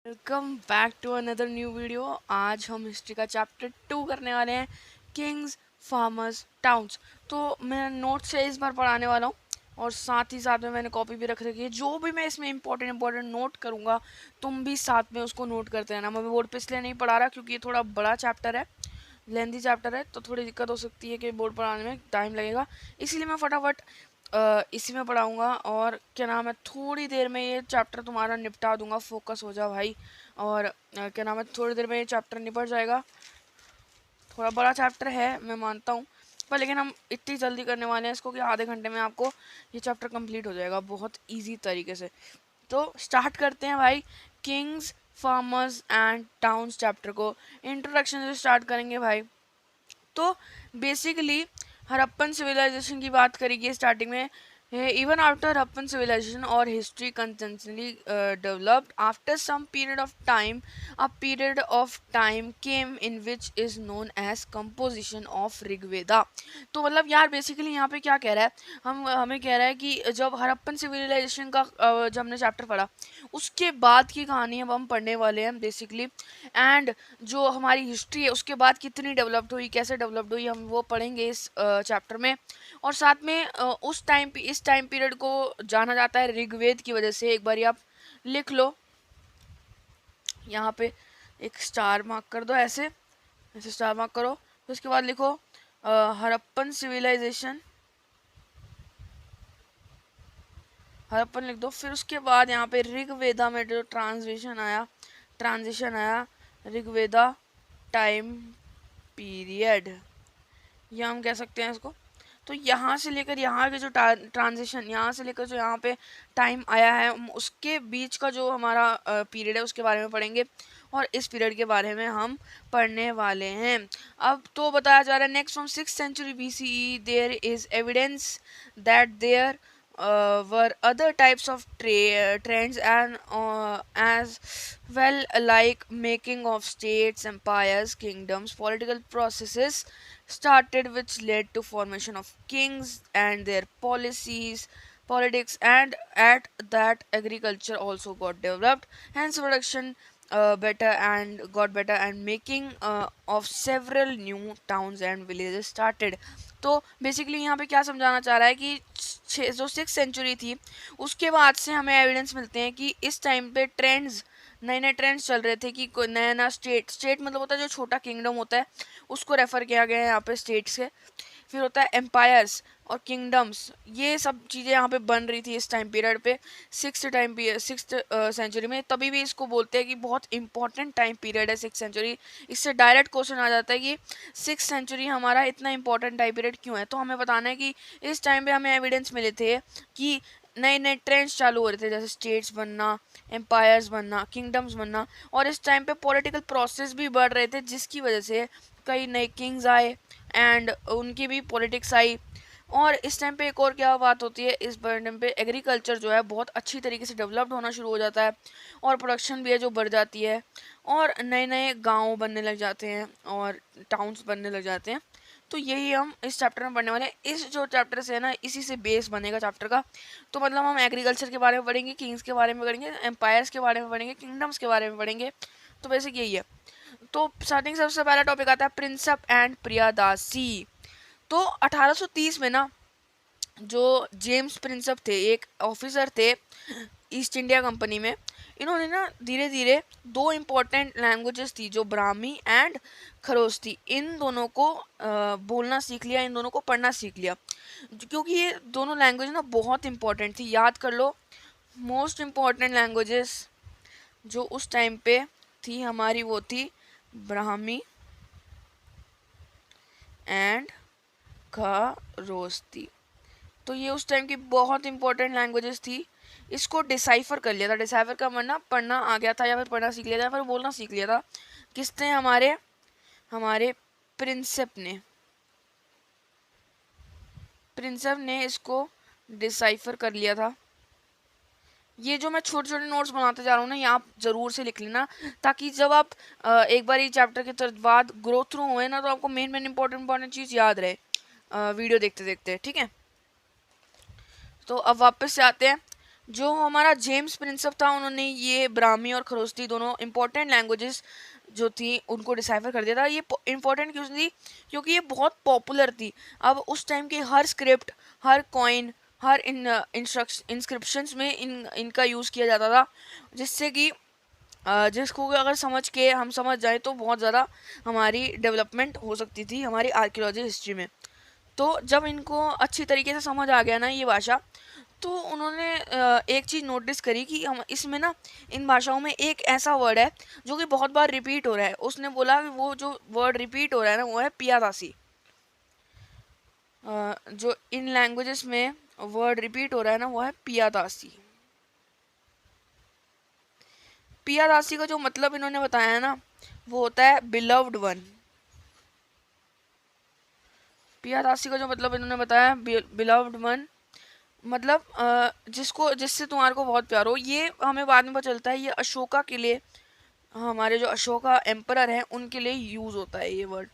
Welcome back to another new video. आज हम history का चैप्टर 2 करने वाले हैं, किंग्स, फार्मर्स, टाउन्स। तो मैं नोट से इस बार पढ़ाने वाला हूँ और साथ ही साथ में मैंने कॉपी भी रख रखी है। जो भी मैं इसमें इंपॉर्टेंट नोट करूँगा तुम भी साथ में उसको नोट करते रहना। मैं बोर्ड पे इसलिए नहीं पढ़ा रहा क्योंकि ये थोड़ा बड़ा चैप्टर है, लेंथी चैप्टर है, तो थोड़ी दिक्कत हो सकती है कि बोर्ड पढ़ाने में टाइम लगेगा। इसीलिए मैं फटाफट इसी में पढ़ाऊँगा और क्या नाम है, थोड़ी देर में ये चैप्टर तुम्हारा निपटा दूंगा। फोकस हो जा भाई। और क्या नाम है, थोड़ी देर में ये चैप्टर निपट जाएगा। थोड़ा बड़ा चैप्टर है मैं मानता हूँ, पर लेकिन हम इतनी जल्दी करने वाले हैं इसको कि आधे घंटे में आपको ये चैप्टर कंप्लीट हो जाएगा बहुत इजी तरीके से। तो स्टार्ट करते हैं भाई, Kings, farmers and towns chapter को। इंट्रोडक्शन से स्टार्ट करेंगे भाई। तो बेसिकली हड़प्पन सिविलाइजेशन की बात करेगी स्टार्टिंग में। इवन आफ्टर हड़प्पन सिविलाइजेशन और history continuously developed after some period of time came in which is known as composition of Rigveda. तो मतलब यार बेसिकली यहाँ पे क्या कह रहा है, हम हमें कह रहा है कि जब हड़प्पन सिविलाइजेशन का जब हमने चैप्टर पढ़ा उसके बाद की कहानी अब हम पढ़ने वाले हैं बेसिकली। एंड जो हमारी हिस्ट्री है उसके बाद कितनी डेवलप्ड हुई, कैसे डेवलप्ड हुई, हम वो पढ़ेंगे इस चैप्टर में। और साथ में इस टाइम पीरियड को जाना जाता है ऋग्वेद की वजह से। एक बार आप लिख लो यहाँ पे, एक स्टार मार्क कर दो, ऐसे ऐसे स्टार मार्क करो। तो उसके बाद लिखो हड़प्पन सिविलाइजेशन, हड़प्पन लिख दो। फिर उसके बाद यहाँ पे ऋग्वेदा में जो ट्रांजिशन आया ऋग्वेदा टाइम पीरियड, ये हम कह सकते हैं इसको। तो यहाँ से लेकर यहाँ के जो ट्रांजिशन, यहाँ से लेकर जो यहाँ पे टाइम आया है, उसके बीच का जो हमारा पीरियड है उसके बारे में पढ़ेंगे। और इस पीरियड के बारे में हम पढ़ने वाले हैं। अब तो बताया जा रहा है next from 6th century BCE there is evidence that there were other types of trends and as well, like making of states, empires, kingdoms. Political processes started which led to formation of kings and their politics, and at that agriculture also got developed, hence production better and making of several new towns and villages started. तो basically यहाँ पे क्या समझाना चाह रहा है कि जो 6th century थी उसके बाद से हमें एविडेंस मिलते हैं कि इस टाइम पे नए नए ट्रेंड्स चल रहे थे कि कोई नया नया स्टेट मतलब होता है जो छोटा किंगडम होता है, उसको रेफर किया गया है यहाँ पे स्टेट से। फिर होता है एम्पायर्स और किंगडम्स, ये सब चीज़ें यहाँ पे बन रही थी इस टाइम पीरियड पे, 6th सेंचुरी में। तभी भी इसको बोलते हैं कि बहुत इंपॉर्टेंट टाइम पीरियड है 6th सेंचुरी। इससे डायरेक्ट क्वेश्चन आ जाता है कि 6th सेंचुरी हमारा इतना इंपॉर्टेंट टाइम पीरियड क्यों है। तो हमें बताना है कि इस टाइम पे हमें एविडेंस मिले थे कि नए नए ट्रेंड्स चालू हो रहे थे, जैसे स्टेट्स बनना, एम्पायर्स बनना, किंगडम्स बनना। और इस टाइम पे पॉलिटिकल प्रोसेस भी बढ़ रहे थे जिसकी वजह से कई नए किंग्स आए एंड उनकी भी पॉलिटिक्स आई। और इस टाइम पे एक और क्या बात होती है, इस टाइम पे एग्रीकल्चर जो है बहुत अच्छी तरीके से डेवलप्ड होना शुरू हो जाता है और प्रोडक्शन भी है जो बढ़ जाती है और नए नए गांव बनने लग जाते हैं और टाउन्स बनने लग जाते हैं। तो यही हम इस चैप्टर में पढ़ने वाले हैं। इस जो चैप्टर से है ना, इसी से बेस बनेगा चैप्टर का। तो मतलब हम एग्रीकल्चर के बारे में पढ़ेंगे, किंग्स के बारे में पढ़ेंगे, एम्पायर्स के बारे में पढ़ेंगे, किंगडम्स के बारे में पढ़ेंगे। तो बेसिक यही है। तो स्टार्टिंग सबसे पहला टॉपिक आता है प्रिंसप एंड प्रियादासी। तो 1830 में ना, जो जेम्स प्रिंसप थे, एक ऑफिसर थे ईस्ट इंडिया कंपनी में, इन्होंने ना धीरे धीरे दो इम्पोर्टेंट लैंग्वेजेस थी जो ब्राह्मी एंड खरोस थी, इन दोनों को बोलना सीख लिया, इन दोनों को पढ़ना सीख लिया। क्योंकि ये दोनों लैंग्वेज ना बहुत इंपॉर्टेंट थी, याद कर लो। मोस्ट इम्पॉर्टेंट लैंग्वेजेस जो उस टाइम पे थी हमारी, वो थी ब्राह्मी एंड खरोस्ती। तो ये उस टाइम की बहुत इंपॉर्टेंट लैंग्वेजेस थी। इसको डिसाइफर कर लिया था, डिसाइफर का मतलब पढ़ना आ गया था या फिर पढ़ना सीख लिया था या फिर बोलना सीख लिया था। किसने? हमारे हमारे प्रिंसेप ने इसको डिसाइफर कर लिया था। ये जो मैं छोटे छोटे नोट्स बनाते जा रहा हूँ ना, ये आप ज़रूर से लिख लेना, ताकि जब आप एक बार ये चैप्टर के बाद ग्रो थ्रू हुए ना, तो आपको मेन इंपॉर्टेंट चीज़ याद रहे वीडियो देखते देखते। ठीक है, तो अब वापस से आते हैं। जो हमारा जेम्स प्रिंसप था, उन्होंने ये ब्राह्मी और खरोस्ती दोनों इंपॉर्टेंट लैंग्वेजेस जो थी उनको डिसाइफर कर दिया था। ये इंपॉर्टेंट क्यों थी? क्योंकि ये बहुत पॉपुलर थी। अब उस टाइम की हर स्क्रिप्ट, हर कॉइन, हर इंस्क्रिप्शंस में इनका यूज़ किया जाता था, जिससे कि जिसको अगर समझ के हम समझ जाए तो बहुत ज़्यादा हमारी डेवलपमेंट हो सकती थी हमारी आर्कियोलॉजी हिस्ट्री में। तो जब इनको अच्छी तरीके से समझ आ गया ना ये भाषा, तो उन्होंने एक चीज़ नोटिस करी कि हम इसमें ना, इन भाषाओं में एक ऐसा वर्ड है जो कि बहुत बार रिपीट हो रहा है। उसने बोला कि वो जो वर्ड रिपीट हो रहा है ना, वो है पियादासी। जो इन लैंग्वेजेस में वर्ड रिपीट हो रहा है ना, वो है पियादासी। पियादासी का जो मतलब इन्होंने बताया है ना, वो होता है बिलव्ड वन। पियादासी का जो मतलब इन्होंने बताया बिलव्ड वन, मतलब जिसको, जिससे तुम्हारे को बहुत प्यार हो। ये हमें बाद में पता चलता है ये अशोका के लिए, हमारे जो अशोका एम्परर हैं उनके लिए यूज़ होता है ये वर्ड।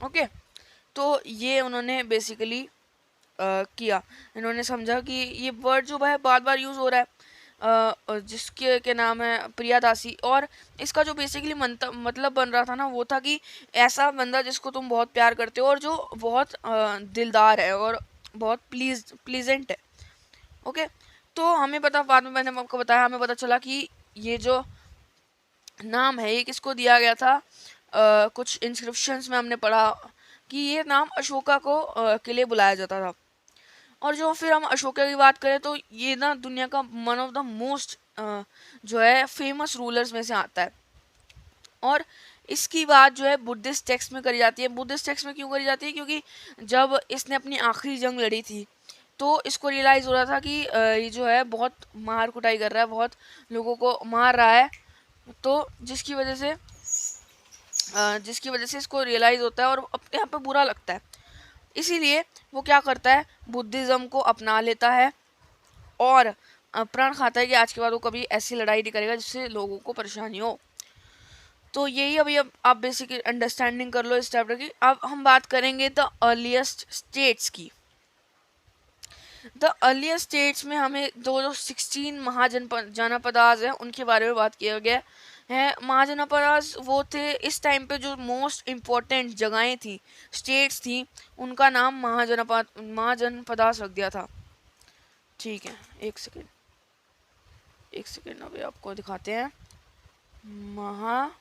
ओके, तो ये उन्होंने बेसिकली किया। इन्होंने समझा कि ये वर्ड जो है बार बार यूज़ हो रहा है, जिसके के नाम है प्रियादासी। और इसका जो बेसिकली मतलब बन रहा था ना, वो था कि ऐसा बंदा जिसको तुम बहुत प्यार करते हो और जो बहुत दिलदार है और बहुत प्लीजेंट है। ओके, तो हमें पता, बाद में मैंने आपको बताया, हमें पता चला कि ये जो नाम है ये किसको दिया गया था। कुछ इंस्क्रिप्शंस में हमने पढ़ा कि ये नाम अशोका को के लिए बुलाया जाता था। और जो फिर हम अशोका की बात करें तो ये ना दुनिया का वन ऑफ द मोस्ट जो है फेमस रूलर्स में से आता है। और इसकी बात जो है बुद्धिस्ट टेक्स्ट में करी जाती है। बुद्धिस्ट टेक्स्ट में क्यों करी जाती है? क्योंकि जब इसने अपनी आखिरी जंग लड़ी थी, तो इसको रियलाइज़ हो रहा था कि ये जो है बहुत मार कुटाई कर रहा है, बहुत लोगों को मार रहा है। तो जिसकी वजह से इसको रियलाइज़ होता है और अपने आप पे बुरा लगता है। इसीलिए वो क्या करता है, बुद्धिज़्म को अपना लेता है और प्रण खाता है कि आज के बाद वो कभी ऐसी लड़ाई नहीं करेगा जिससे लोगों को परेशानी हो। तो यही अभी अब आप बेसिक अंडरस्टैंडिंग कर लो इस चैप्टर की। अब हम बात करेंगे द अर्लीस्ट स्टेट्स की। द अर्लीस्ट स्टेट्स में हमें जो 16 महाजनपदास हैं उनके बारे में बात किया गया है। महाजनपदास वो थे इस टाइम पे जो मोस्ट इम्पोर्टेंट जगहें थी, स्टेट्स थी, उनका नाम महाजनपदास रख दिया था। ठीक है, एक सेकेंड अभी आपको दिखाते हैं। महाजनपदास,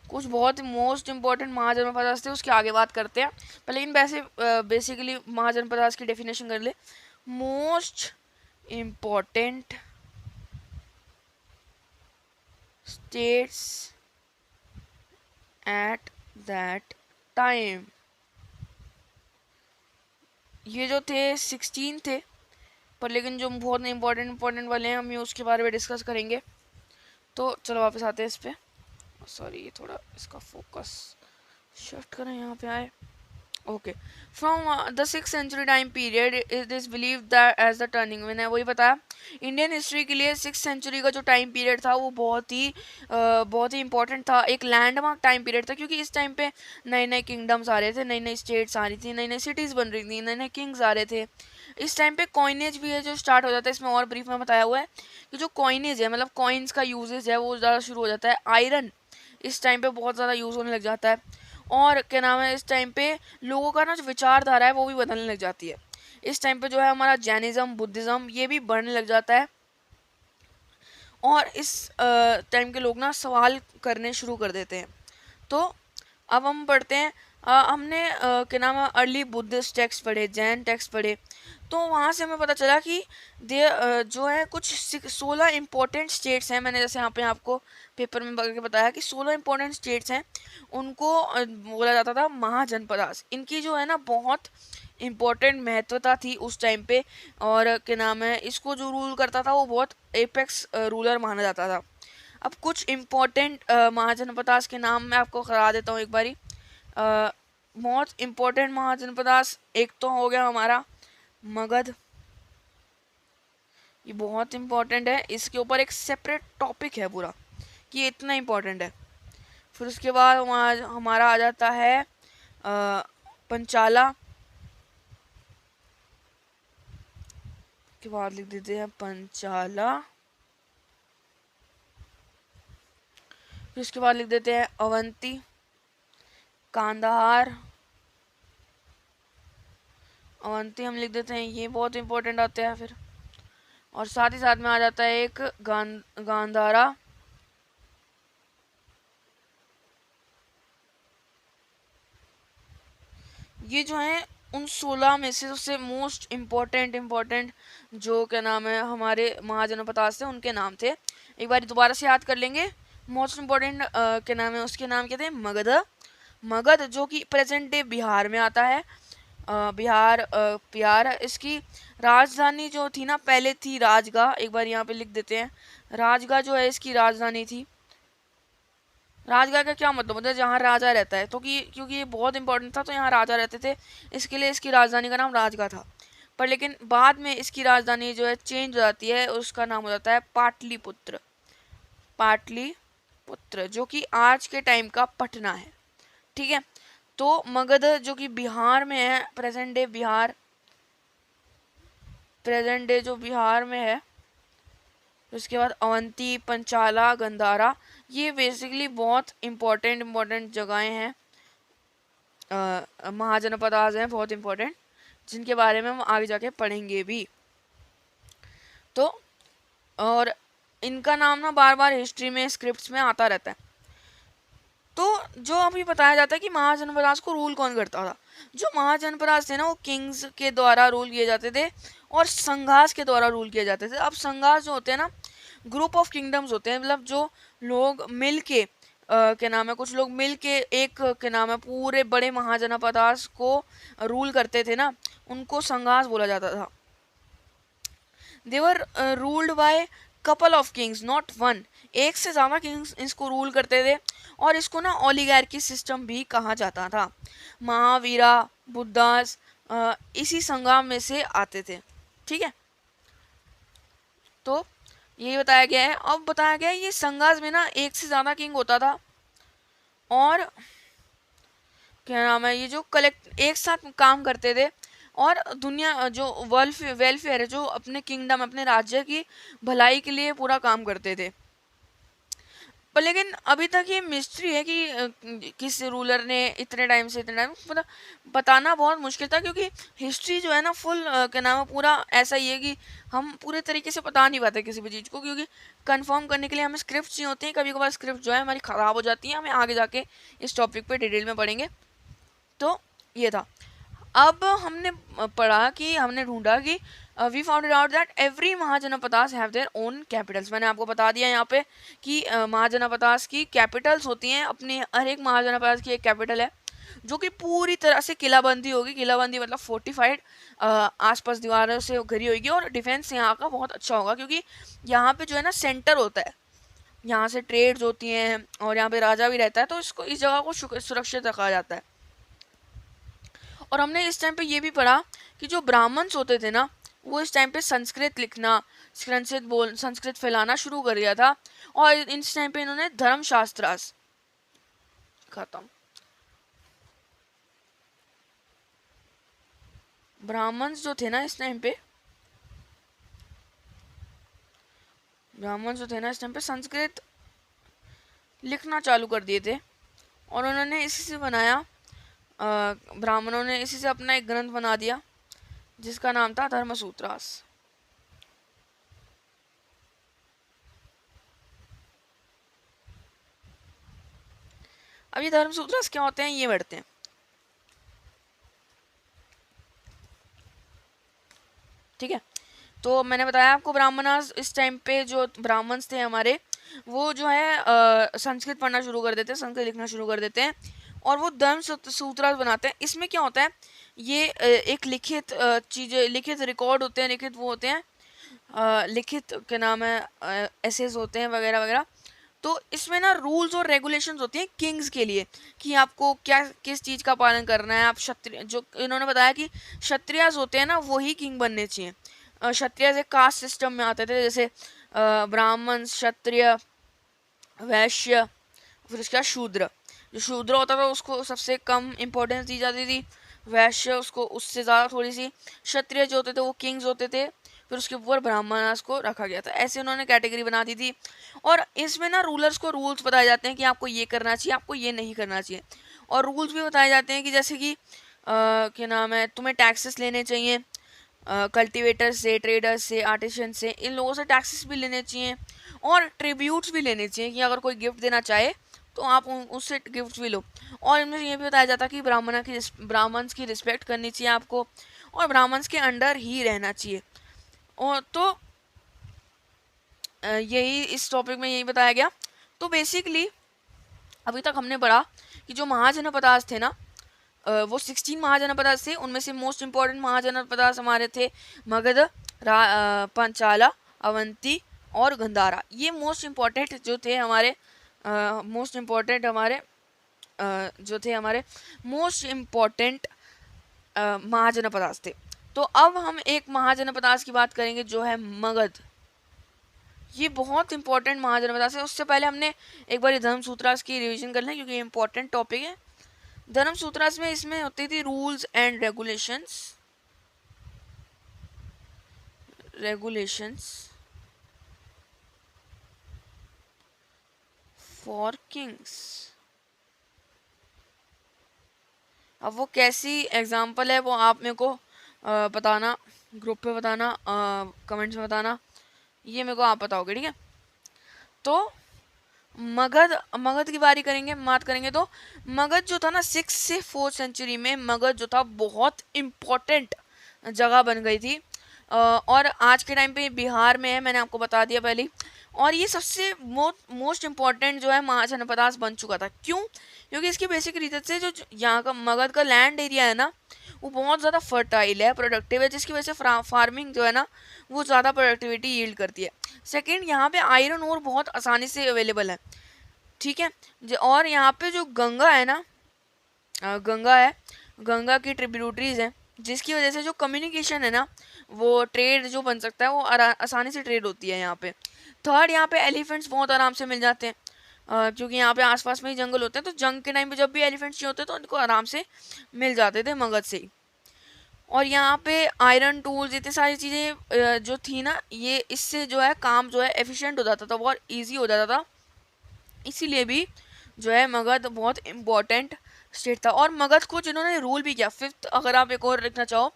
कुछ बहुत मोस्ट इम्पोर्टेंट महाजनपदास थे, उसके आगे बात करते हैं। पहले इन बेसिकली महाजनपदास की डेफिनेशन कर ले। Most important states at that time, ये जो थे 16 थे, पर लेकिन जो बहुत इम्पोर्टेंट वाले हैं हम ये उसके बारे में डिस्कस करेंगे। तो चलो वापस आते हैं इस पे। सॉरी, ये थोड़ा इसका फोकस शिफ्ट करें, यहाँ पे आए। Okay, from the 6th century time period is this believe that as the turning. मैंने वही बताया, इंडियन हिस्ट्री के लिए 6th सेंचुरी का जो टाइम पीरियड था वो बहुत ही इंपॉर्टेंट था, एक लैंडमार्क टाइम पीरियड था। क्योंकि इस टाइम पे नए नए किंगडम्स आ रहे थे, नई नई स्टेट्स आ रही थी, नई नई सिटीज़ बन रही थी, नए नए किंग्स आ रहे थे। इस टाइम पे कॉइनेज भी है जो स्टार्ट हो जाता है। इसमें और ब्रीफ में बताया हुआ है कि जो कॉइनेज है, मतलब कॉइन्स का यूजेज है, वो ज़्यादा शुरू हो जाता है। आयरन इस टाइम पे बहुत ज़्यादा यूज़ होने लग जाता है। और क्या नाम है, इस टाइम पे लोगों का ना जो विचारधारा है वो भी बदलने लग जाती है। इस टाइम पे जो है हमारा जैनिज्म, बुद्धिज़्म, ये भी बढ़ने लग जाता है। और इस टाइम के लोग ना सवाल करने शुरू कर देते हैं। तो अब हम पढ़ते हैं, हमने क्या नाम है अर्ली बुद्धिस्ट टेक्स्ट पढ़े, जैन टेक्स्ट पढ़े। तो वहाँ से हमें पता चला कि जो है कुछ 16 इम्पोर्टेंट स्टेट्स हैं। मैंने जैसे यहाँ पे आपको पेपर में करके बताया कि 16 इम्पोर्टेंट स्टेट्स हैं, उनको बोला जाता था महाजनपदास। इनकी जो है ना बहुत इम्पोर्टेंट महत्वता थी उस टाइम पे। और क्या नाम है, इसको जो रूल करता था वो बहुत एपेक्स रूलर माना जाता था। अब कुछ इम्पोर्टेंट महाजनपदास के नाम मैं आपको करा देता हूँ एक बारी। मोस्ट इम्पोर्टेंट महाजनपदास एक तो हो गया हमारा मगध, ये बहुत इम्पोर्टेंट है, इसके ऊपर एक सेपरेट टॉपिक है पूरा कि ये इतना इम्पोर्टेंट है। फिर उसके बाद हमारा आ जाता है पंचाला के बाद लिख देते हैं पंचाला, फिर उसके बाद लिख देते हैं अवंती, कांधार, अवंती हम लिख देते हैं, ये बहुत इंपॉर्टेंट आते हैं फिर। और साथ ही साथ में आ जाता है एक गांधारा, ये जो है उन 16 में से सबसे मोस्ट इम्पोर्टेंट जो क्या नाम है हमारे महाजनपदास थे उनके नाम थे। एक बार दोबारा से याद कर लेंगे। मोस्ट इम्पोर्टेंट क्या नाम है, उसके नाम क्या थे, मगध। मगध जो कि प्रेजेंट डे बिहार में आता है। बिहार इसकी राजधानी जो थी ना, पहले थी राजगाह। एक बार यहाँ पे लिख देते हैं, राजगाह जो है इसकी राजधानी थी। राजगाह का क्या मतलब है, जहाँ राजा रहता है, तो क्योंकि ये बहुत इंपॉर्टेंट था तो यहाँ राजा रहते थे, इसके लिए इसकी राजधानी का नाम राजगाह था। पर लेकिन बाद में इसकी राजधानी जो है चेंज हो जाती है, उसका नाम हो जाता है पाटलिपुत्र। पाटलिपुत्र जो कि आज के टाइम का पटना है। ठीक है, तो मगध जो कि बिहार में है, प्रेजेंट डे जो बिहार में है। उसके बाद अवंती, पंचाला, गंधारा, ये बेसिकली बहुत इम्पोर्टेंट जगहें हैं, महाजनपदास हैं बहुत इम्पोर्टेंट, जिनके बारे में हम आगे जाके पढ़ेंगे भी। तो और इनका नाम ना बार बार हिस्ट्री में, स्क्रिप्ट्स में आता रहता है। तो जो अभी बताया जाता है कि महाजनपदास को रूल कौन करता था, जो महाजनपदास थे ना वो किंग्स के द्वारा रूल किए जाते थे और संघास के द्वारा रूल किए जाते थे। अब संघास जो होते हैं ना, ग्रुप ऑफ किंगडम्स होते हैं, मतलब जो लोग मिल के क्या नाम है, कुछ लोग मिल के एक क्या नाम है पूरे बड़े महाजनपदास को रूल करते थे ना, उनको संघास बोला जाता था। They were ruled by couple of kings, not one, एक से ज़्यादा किंग्स इसको रूल करते थे। और इसको ना ओलिगार्की सिस्टम भी कहा जाता था। महावीरा, बुद्धास इसी संग्राम में से आते थे। ठीक है, तो यही बताया गया है। अब बताया गया है ये संघास में ना एक से ज़्यादा किंग होता था, और क्या नाम है, ये जो कलेक्ट एक साथ काम करते थे और दुनिया जो वेलफेयर है, जो अपने किंगडम, अपने राज्य की भलाई के लिए पूरा काम करते थे। पर लेकिन अभी तक ये मिस्ट्री है कि किस रूलर ने इतने टाइम से इतने टाइम, मतलब बताना बहुत मुश्किल था, क्योंकि हिस्ट्री जो है ना फुल क्या नाम है पूरा ऐसा ही है कि हम पूरे तरीके से बता नहीं पाते किसी भी चीज़ को, क्योंकि कंफर्म करने के लिए हमें स्क्रिप्ट चाहिए होती हैं। कभी कभार स्क्रिप्ट जो है हमारी ख़राब हो जाती है, हमें आगे जाके इस टॉपिक पे डिटेल में पढ़ेंगे। तो ये था। अब हमने पढ़ा कि हमने ढूंढा कि we found out that every Mahajanapadas have their own capitals. मैंने आपको बता दिया यहाँ पे कि महाजनपदास की कैपिटल्स होती हैं, अपनी हर एक महाजनपदास की एक कैपिटल है, जो कि पूरी तरह से किलाबंदी होगी। किलाबंदी मतलब फोर्टिफाइड, आसपास दीवारों से घिरी होगी, और डिफेंस यहाँ का बहुत अच्छा होगा, क्योंकि यहाँ पे जो है ना सेंटर होता है, यहाँ से ट्रेड्स होती हैं और यहाँ पे राजा भी रहता है, तो इसको इस जगह को सुरक्षित रखा जाता है। और हमने इस टाइम पे ये भी पढ़ा कि जो ब्राह्मण्स होते थे ना, वो इस टाइम पे संस्कृत लिखना, संस्कृत फैलाना शुरू कर दिया था, और इस टाइम पे इन्होंने धर्मशास्त्र खत्म। ब्राह्मण्स जो थे ना इस टाइम पे, संस्कृत लिखना चालू कर दिए थे, और उन्होंने इसी से बनाया, ब्राह्मणों ने इसी से अपना एक ग्रंथ बना दिया जिसका नाम था धर्मसूत्रास। अब ये धर्मसूत्रास क्या होते हैं ये बढ़ते हैं। ठीक है, तो मैंने बताया आपको ब्राह्मणास इस टाइम पे जो ब्राह्मण्स थे हमारे, वो जो है संस्कृत पढ़ना शुरू कर देते हैं, संस्कृत लिखना शुरू कर देते हैं, और वो धर्म सूत्रास बनाते हैं। इसमें क्या होता है, ये एक लिखित चीज़ें, लिखित रिकॉर्ड होते हैं, लिखित वो होते हैं, लिखित क्या नाम है एसेस होते हैं वगैरह वगैरह। तो इसमें ना रूल्स और रेगुलेशंस होती हैं किंग्स के लिए, कि आपको क्या किस चीज़ का पालन करना है। आप क्षत्रिय, जो इन्होंने बताया कि क्षत्रियास होते हैं ना वही किंग बनने चाहिए। क्षत्रिय एक कास्ट सिस्टम में आते थे, जैसे ब्राह्मण, क्षत्रिय, वैश्य, फिर उसके बाद शूद्र। जो शूद्र होता था उसको सबसे कम इम्पोर्टेंस दी जाती थी, वैश्य उसको उससे ज़्यादा थोड़ी सी, क्षत्रिय जो होते थे वो किंग्स होते थे, फिर उसके ऊपर ब्राह्मणास को रखा गया था। ऐसे उन्होंने कैटेगरी बना दी थी। और इसमें ना रूलर्स को रूल्स बताए जाते हैं कि आपको ये करना चाहिए, आपको ये नहीं करना चाहिए। और रूल्स भी बताए जाते हैं कि जैसे कि क्या नाम है, तुम्हें टैक्सेस लेने चाहिए कल्टीवेटर से, ट्रेडर्स से, आर्टिशन से, इन लोगों से टैक्सेस भी लेने चाहिए और ट्रिब्यूट्स भी लेने चाहिए कि अगर कोई गिफ्ट देना चाहे तो आप उससे गिफ्ट भी लो। और इनमें ये भी बताया जाता है कि ब्राह्मण्स की रिस्पेक्ट करनी चाहिए आपको और ब्राह्मण्स के अंडर ही रहना चाहिए। और तो यही इस टॉपिक में यही बताया गया। तो बेसिकली अभी तक हमने पढ़ा कि जो महाजनपदास थे ना, वो 16 महाजनपदास थे। उनमें से मोस्ट इम्पोर्टेंट महाजनपदास हमारे थे मगध, पंचाला, अवंती और गंधारा। ये मोस्ट इम्पोर्टेंट जो थे हमारे मोस्ट इम्पोर्टेंट हमारे जो थे हमारे मोस्ट इम्पोर्टेंट महाजनपदास थे। तो अब हम एक महाजनपदास की बात करेंगे जो है मगध। ये बहुत इंपॉर्टेंट महाजनपदास है। उससे पहले हमने एक बार धर्मसूत्रास की रिवीजन कर लें क्योंकि ये इंपॉर्टेंट टॉपिक है। धर्मसूत्रास में इसमें होती थी rules and regulations for Kings. अब वो कैसी एग्जाम्पल है वो आप मेरे को बताना, ग्रुप पे बताना, कमेंट्स में बताना, ये मेरे को आप बताओगे, ठीक है। तो मगध की बारी करेंगे, बात करेंगे। तो मगध जो था ना 6 से 4 सेंचुरी में मगध जो था बहुत इम्पोर्टेंट जगह बन गई थी। और आज के टाइम पे बिहार में है, मैंने आपको बता दिया पहले। और ये सबसे मोस्ट इम्पॉर्टेंट जो है महाजनपदास बन चुका था। क्यों? क्योंकि इसकी बेसिक रीजन से जो यहाँ का मगध का लैंड एरिया है ना वो बहुत ज़्यादा फर्टाइल है, प्रोडक्टिव है, जिसकी वजह से फार्मिंग जो है ना वो ज़्यादा प्रोडक्टिविटी यील्ड करती है। सेकेंड, यहाँ पे आयरन ओर बहुत आसानी से अवेलेबल है, ठीक है। और यहाँ पे जो गंगा है ना, गंगा है, गंगा की ट्रिब्यूटरीज हैं, जिसकी वजह से जो कम्युनिकेशन है ना वो ट्रेड जो बन सकता है वो आसानी से ट्रेड होती है यहाँ पे। थर्ड, यहाँ पे एलिफेंट्स बहुत आराम से मिल जाते हैं क्योंकि यहाँ पे आसपास में ही जंगल होते हैं। तो जंग के टाइम पे जब भी एलिफेंट्स चाहिए होते हैं तो उनको आराम से मिल जाते थे मगध से ही। और यहाँ पे आयरन टूल्स, इतनी सारी चीज़ें जो थी ना, ये इससे जो है काम जो है एफिशिएंट हो जाता था, बहुत ईजी हो जाता था। इसीलिए भी जो है मगध बहुत इम्पोर्टेंट स्टेट था। और मगध को जिन्होंने रूल भी किया, फिफ्थ अगर आप एक और लिखना चाहो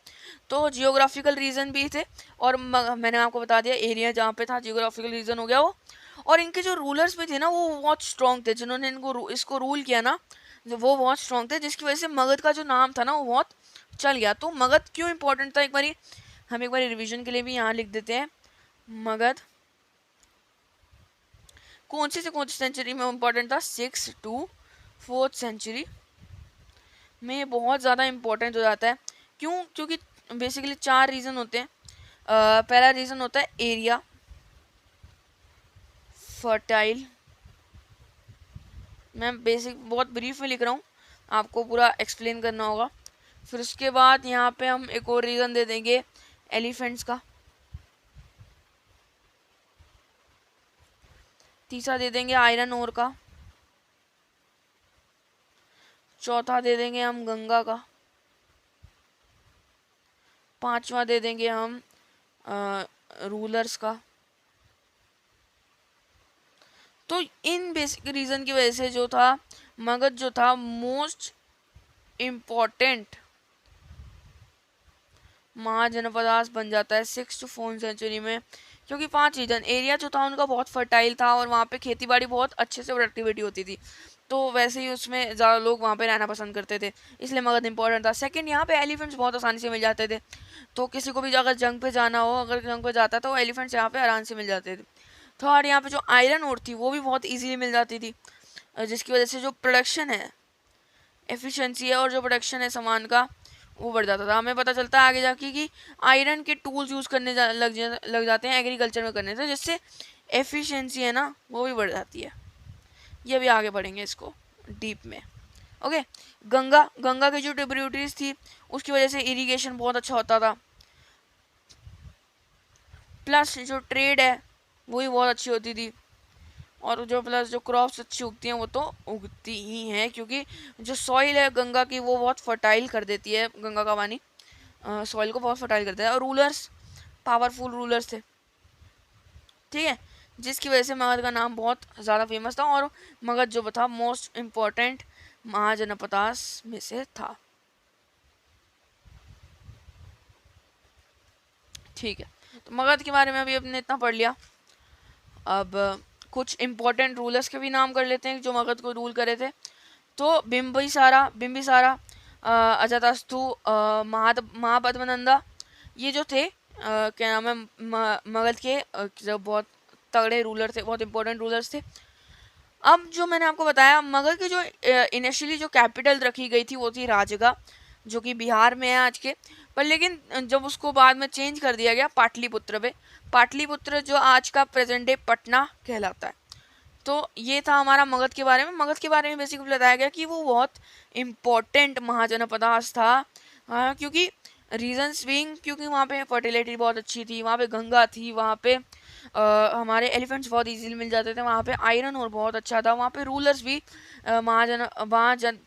तो जियोग्राफिकल रीजन भी थे। और मैंने आपको बता दिया एरिया जहाँ पे था, जियोग्राफिकल रीजन हो गया वो। और इनके जो रूलर्स भी थे ना वो बहुत स्ट्रॉन्ग थे, जिन्होंने इसको रूल किया ना वो बहुत स्ट्रॉन्ग थे, जिसकी वजह से मगध का जो नाम था ना वो बहुत चल गया। तो मगध क्यों इंपॉर्टेंट था, हम एक बार रिविजन के लिए भी यहाँ लिख देते हैं। मगध कौन सी सेंचुरी में इंपॉर्टेंट था? 6 to 4 सेंचुरी में बहुत ज़्यादा इंपॉर्टेंट हो जाता है। क्यों? क्योंकि बेसिकली 4 रीज़न होते हैं। पहला रीज़न होता है एरिया, फर्टाइल। मैं बेसिक बहुत ब्रीफ में लिख रहा हूँ, आपको पूरा एक्सप्लेन करना होगा। फिर उसके बाद यहाँ पे हम एक और रीज़न दे देंगे एलिफेंट्स का। तीसरा दे देंगे आयरन ओर का। चौथा दे देंगे हम गंगा का। पांचवा दे देंगे हम रूलर्स का। तो इन बेसिक रीजन की वजह से जो था मगध जो था मोस्ट इम्पोर्टेंट महाजनपदास बन जाता है 6 to 4 सेंचुरी में। क्योंकि 5 रीजन, एरिया जो था उनका बहुत फर्टाइल था और वहाँ पे खेती बाड़ी बहुत अच्छे से प्रोडक्टिविटी होती थी, तो वैसे ही उसमें ज़्यादा लोग वहाँ पे रहना पसंद करते थे, इसलिए मगध इंपॉर्टेंट था। सेकंड, यहाँ पे एलिफेंट्स बहुत आसानी से मिल जाते थे, तो किसी को भी अगर जंग पे जाना हो, अगर जंग पे जाता तो एलिफेंट्स यहाँ पे आराम से मिल जाते थे। थर्ड, यहाँ पे जो आयरन ओर थी वो भी बहुत ईजिली मिल जाती थी, जिसकी वजह से जो प्रोडक्शन है, एफिशिएंसी है और जो प्रोडक्शन है सामान का वो बढ़ जाता था। हमें पता चलता है आगे जाके कि आयरन के टूल्स यूज़ करने लग जाते हैं एग्रीकल्चर में करने से, जिससे एफिशिएंसी है ना वो भी बढ़ जाती है। ये भी आगे बढ़ेंगे इसको डीप में। ओके, गंगा की जो ट्रिब्यूटरीज थी उसकी वजह से इरिगेशन बहुत अच्छा होता था, प्लस जो ट्रेड है वो भी बहुत अच्छी होती थी। और जो प्लस जो क्रॉप्स अच्छी उगती हैं वो तो उगती ही हैं, क्योंकि जो सॉइल है गंगा की वो बहुत फर्टाइल कर देती है। गंगा का पानी सॉइल को बहुत फर्टाइल करता है। और रूलर्स पावरफुल रूलर्स थे, ठीक है, जिसकी वजह से मगध का नाम बहुत ज़्यादा फेमस था। और मगध जो था मोस्ट इम्पोर्टेंट महाजनपदास में से था। ठीक है, तो मगध के बारे में अभी अपने इतना पढ़ लिया। अब कुछ इम्पोर्टेंट रूलर्स के भी नाम कर लेते हैं जो मगध को रूल करे थे। तो बिम्बिसारा, अजातशत्रु, महापद्मनंदा, ये जो थे क्या नाम है मगध के जो बहुत तगड़े रूलर थे, बहुत इंपॉर्टेंट रूलर्स थे। अब जो मैंने आपको बताया मगध की जो इनिशियली जो कैपिटल रखी गई थी वो थी राजगा, जो कि बिहार में है आज के। पर लेकिन जब उसको बाद में चेंज कर दिया गया पाटलिपुत्र पे, पाटलिपुत्र जो आज का प्रेजेंट डे पटना कहलाता है। तो ये था हमारा मगध के बारे में। मगध के बारे में बेसिकली बताया गया कि वो बहुत इम्पोर्टेंट महाजनपदास था, क्योंकि रीजंस बीइंग, क्योंकि वहाँ पे फर्टिलिटी बहुत अच्छी थी, वहाँ पे गंगा थी, वहाँ पे हमारे एलिफेंट्स बहुत इजीली मिल जाते थे, वहाँ पे आयरन और बहुत अच्छा था, वहाँ पे रूलर्स भी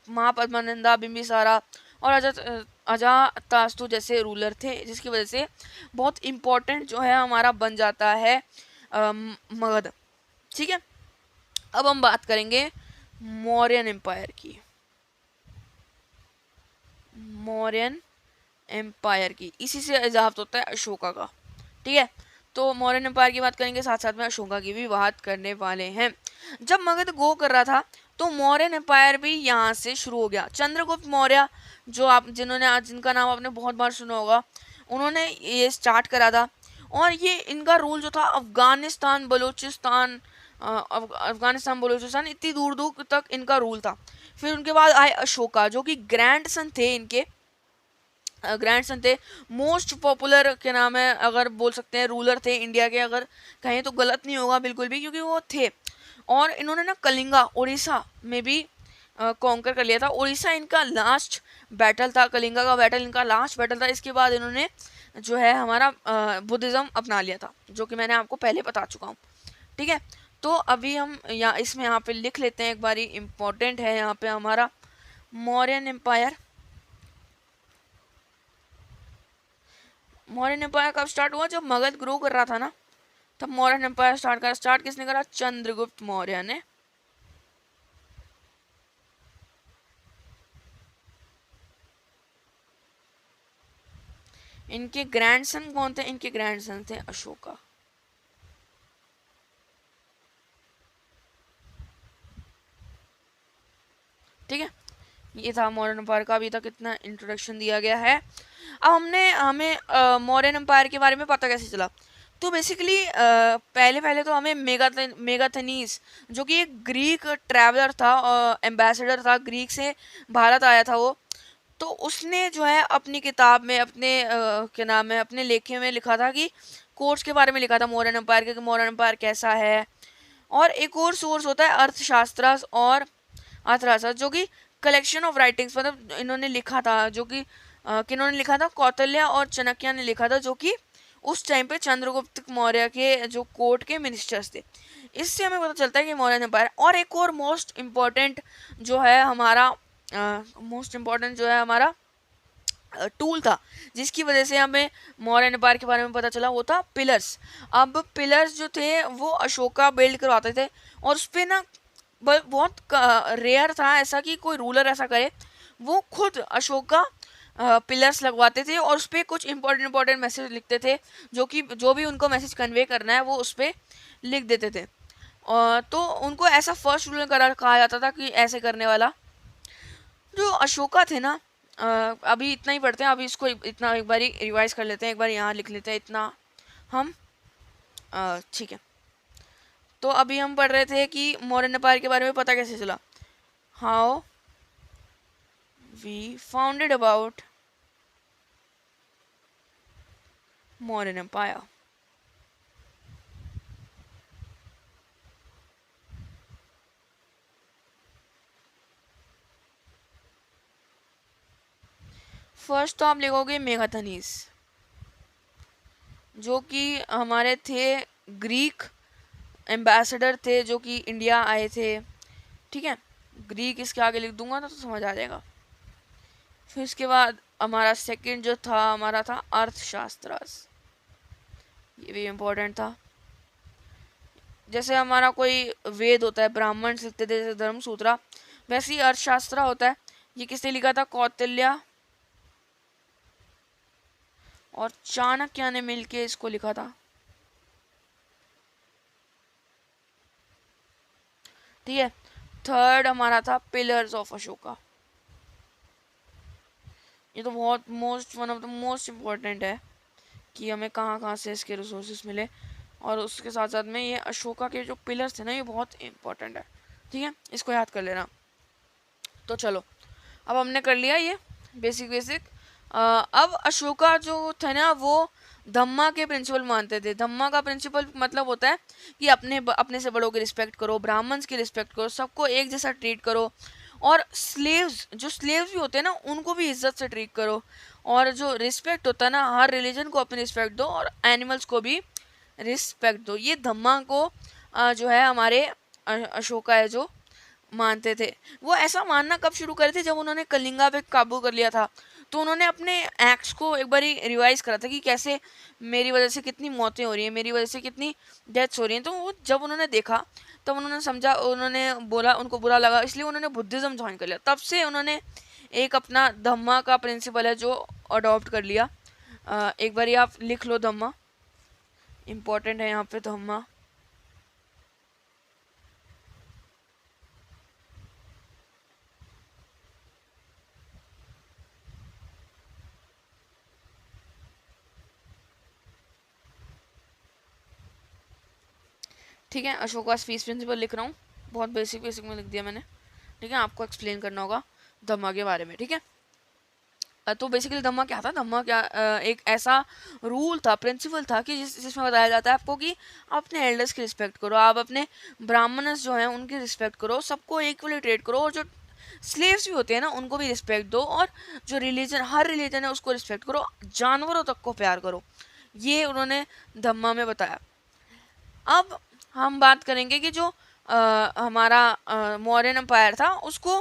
महापद्मनंदा, बिम्बिसारा और अजातशत्रु जैसे रूलर थे, जिसकी वजह से बहुत इम्पोर्टेंट जो है हमारा बन जाता है मगध। ठीक है, अब हम बात करेंगे मौर्यन एम्पायर की। मौर्यन एम्पायर की इसी से इजाफा होता है अशोका का। ठीक है, तो मौर्यन एम्पायर की बात करेंगे, साथ साथ में अशोका की भी बात करने वाले हैं। जब मगध गो कर रहा था तो मौर्यन एम्पायर भी यहाँ से शुरू हो गया। चंद्रगुप्त मौर्य, जो आप जिन्होंने आज जिनका नाम आपने बहुत बार सुना होगा, उन्होंने ये स्टार्ट करा था। और ये इनका रूल जो था अफगानिस्तान बलूचिस्तान, अफगानिस्तान बलूचिस्तान इतनी दूर दूर तक इनका रूल था। फिर उनके बाद आए अशोका, जो कि ग्रैंड सन थे इनके, ग्रैंड सन थे, मोस्ट पॉपुलर के नाम है अगर बोल सकते हैं रूलर थे इंडिया के, अगर कहें तो गलत नहीं होगा बिल्कुल भी, क्योंकि वो थे। और इन्होंने ना कलिंगा उड़ीसा में भी कॉन्कर कर लिया था। उड़ीसा इनका लास्ट बैटल था, कलिंगा का बैटल इनका लास्ट बैटल था। इसके बाद इन्होंने जो है हमारा बुद्धिज़्म अपना लिया था, जो कि मैंने आपको पहले बता चुका हूँ। ठीक है, तो अभी हम यहाँ पे लिख लेते हैं एक बारी, इम्पोर्टेंट है यहाँ पे हमारा मौर्यन एम्पायर। मौर्यन एम्पायर कब स्टार्ट हुआ? जब मगध ग्रो कर रहा था ना, तब मौर्यन एम्पायर स्टार्ट करा। स्टार्ट किसने करा? चंद्रगुप्त मौर्य ने। इनके ग्रैंडसन कौन थे? इनके ग्रैंडसन थे अशोका। ठीक है, ये था मौर्यन एम्पायर का अभी तक इतना इंट्रोडक्शन दिया गया है। अब हमें मौर्यन एम्पायर के बारे में पता कैसे चला? तो बेसिकली पहले पहले तो हमें मेगाथनीज, जो कि एक ग्रीक ट्रैवलर था, एम्बेसडर था, ग्रीक से भारत आया था वो। तो उसने जो है अपनी किताब में अपने क्या नाम है अपने लेखे में लिखा था कि कोर्स के बारे में लिखा था मौर्यन एम्पायर के, कि मौर्यन एम्पायर कैसा है। और एक और सोर्स होता है अर्थशास्त्र और अर्थशास्त्र, जो कि कलेक्शन ऑफ राइटिंग्स, मतलब इन्होंने लिखा था, जो कि किन्होंने लिखा था? कौटिल्य और चाणक्य ने लिखा था, जो कि उस टाइम पे चंद्रगुप्त मौर्य के जो कोर्ट के मिनिस्टर्स थे। इससे हमें पता चलता है कि मौर्यन एम्पायर। और एक और मोस्ट इम्पोर्टेंट जो है हमारा टूल था, जिसकी वजह से हमें मौर्यन एम्पायर के बारे में पता चला, वो था पिलर्स। अब पिलर्स जो थे वो अशोका बिल्ड करवाते थे, और उस पर ना बहुत रेयर था ऐसा कि कोई रूलर ऐसा करे। वो खुद अशोका पिलर्स लगवाते थे और उस पर कुछ इंपॉर्टेंट मैसेज लिखते थे, जो कि जो भी उनको मैसेज कन्वे करना है वो उस पर लिख देते थे। तो उनको ऐसा फर्स्ट रूलर कहा जाता था कि ऐसे करने वाला। जो अशोका थे ना, अभी इतना ही पढ़ते हैं, अभी इसको इतना एक बार रिवाइज कर लेते हैं, एक बार यहाँ लिख लेते हैं इतना हम। ठीक है, तो अभी हम पढ़ रहे थे कि मौर्यन एम्पायर के बारे में पता कैसे चला। How we founded about Mauryan empire. First तो आप लिखोगे मेगाथनीस, जो कि हमारे थे ग्रीक एम्बेसडर थे जो कि इंडिया आए थे। ठीक है, ग्रीक इसके आगे लिख दूंगा ना तो समझ आ जाएगा। फिर इसके बाद हमारा सेकंड जो था हमारा था अर्थशास्त्र, ये भी इम्पोर्टेंट था। जैसे हमारा कोई वेद होता है, ब्राह्मण लिखते थे जैसे धर्मसूत्रा, वैसे ही अर्थशास्त्र होता है। ये किसने लिखा था? कौटिल्य और चाणक्य ने मिलके इसको लिखा था। ठीक है, थर्ड हमारा था पिलर्स ऑफ अशोका। ये तो बहुत one of the most important है कि हमें कहाँ कहाँ से इसके रिसोर्सेज मिले, और उसके साथ साथ में ये अशोका के जो पिलर्स थे ना ये बहुत इम्पोर्टेंट है। ठीक है, इसको याद कर लेना। तो चलो, अब हमने कर लिया ये बेसिक। अब अशोका जो थे ना वो धम्मा के प्रिंसिपल मानते थे। धम्मा का प्रिंसिपल मतलब होता है कि अपने से बड़ों की रिस्पेक्ट करो, ब्राह्मण्स की रिस्पेक्ट करो, सबको एक जैसा ट्रीट करो, और स्लेव्स भी होते हैं ना उनको भी इज्जत से ट्रीट करो, और जो रिस्पेक्ट होता है ना हर रिलीजन को अपनी रिस्पेक्ट दो, और एनिमल्स को भी रिस्पेक्ट दो। ये धम्मा को जो है हमारे अशोका है जो मानते थे। वो ऐसा मानना कब शुरू करे थे? जब उन्होंने कलिंगा पे काबू कर लिया था, तो उन्होंने अपने एक्ट्स को एक बार रिवाइज करा था कि कैसे मेरी वजह से कितनी मौतें हो रही हैं, मेरी वजह से कितनी डेथ्स हो रही हैं। तो वो जब उन्होंने देखा तब उन्होंने समझा, उन्होंने बोला, उनको बुरा लगा, इसलिए उन्होंने बुद्धिज़्म ज्वाइन कर लिया। तब से उन्होंने एक अपना धम्मा का प्रिंसिपल है जो अडॉप्ट कर लिया। एक बार आप लिख लो धम्मा, इम्पोर्टेंट है यहाँ पे धम्मा। ठीक है, अशोका फीस प्रिंसिपल लिख रहा हूँ, बहुत बेसिक में लिख दिया मैंने। ठीक है, आपको एक्सप्लेन करना होगा धम्मा के बारे में। ठीक है, तो बेसिकली धम्मा क्या था? धम्मा क्या एक ऐसा रूल था, प्रिंसिपल था कि जिसमें बताया जाता है आपको कि आप अपने एल्डर्स की रिस्पेक्ट करो, आप अपने ब्राह्मणस जो हैं उनकी रिस्पेक्ट करो, सबको इक्वली ट्रीट करो, और जो स्लेव्स भी होते हैं ना उनको भी रिस्पेक्ट दो, और जो हर रिलीजन है उसको रिस्पेक्ट करो, जानवरों तक को प्यार करो। ये उन्होंने धम्मा में बताया। अब हम बात करेंगे कि जो हमारा मौर्यन एम्पायर था उसको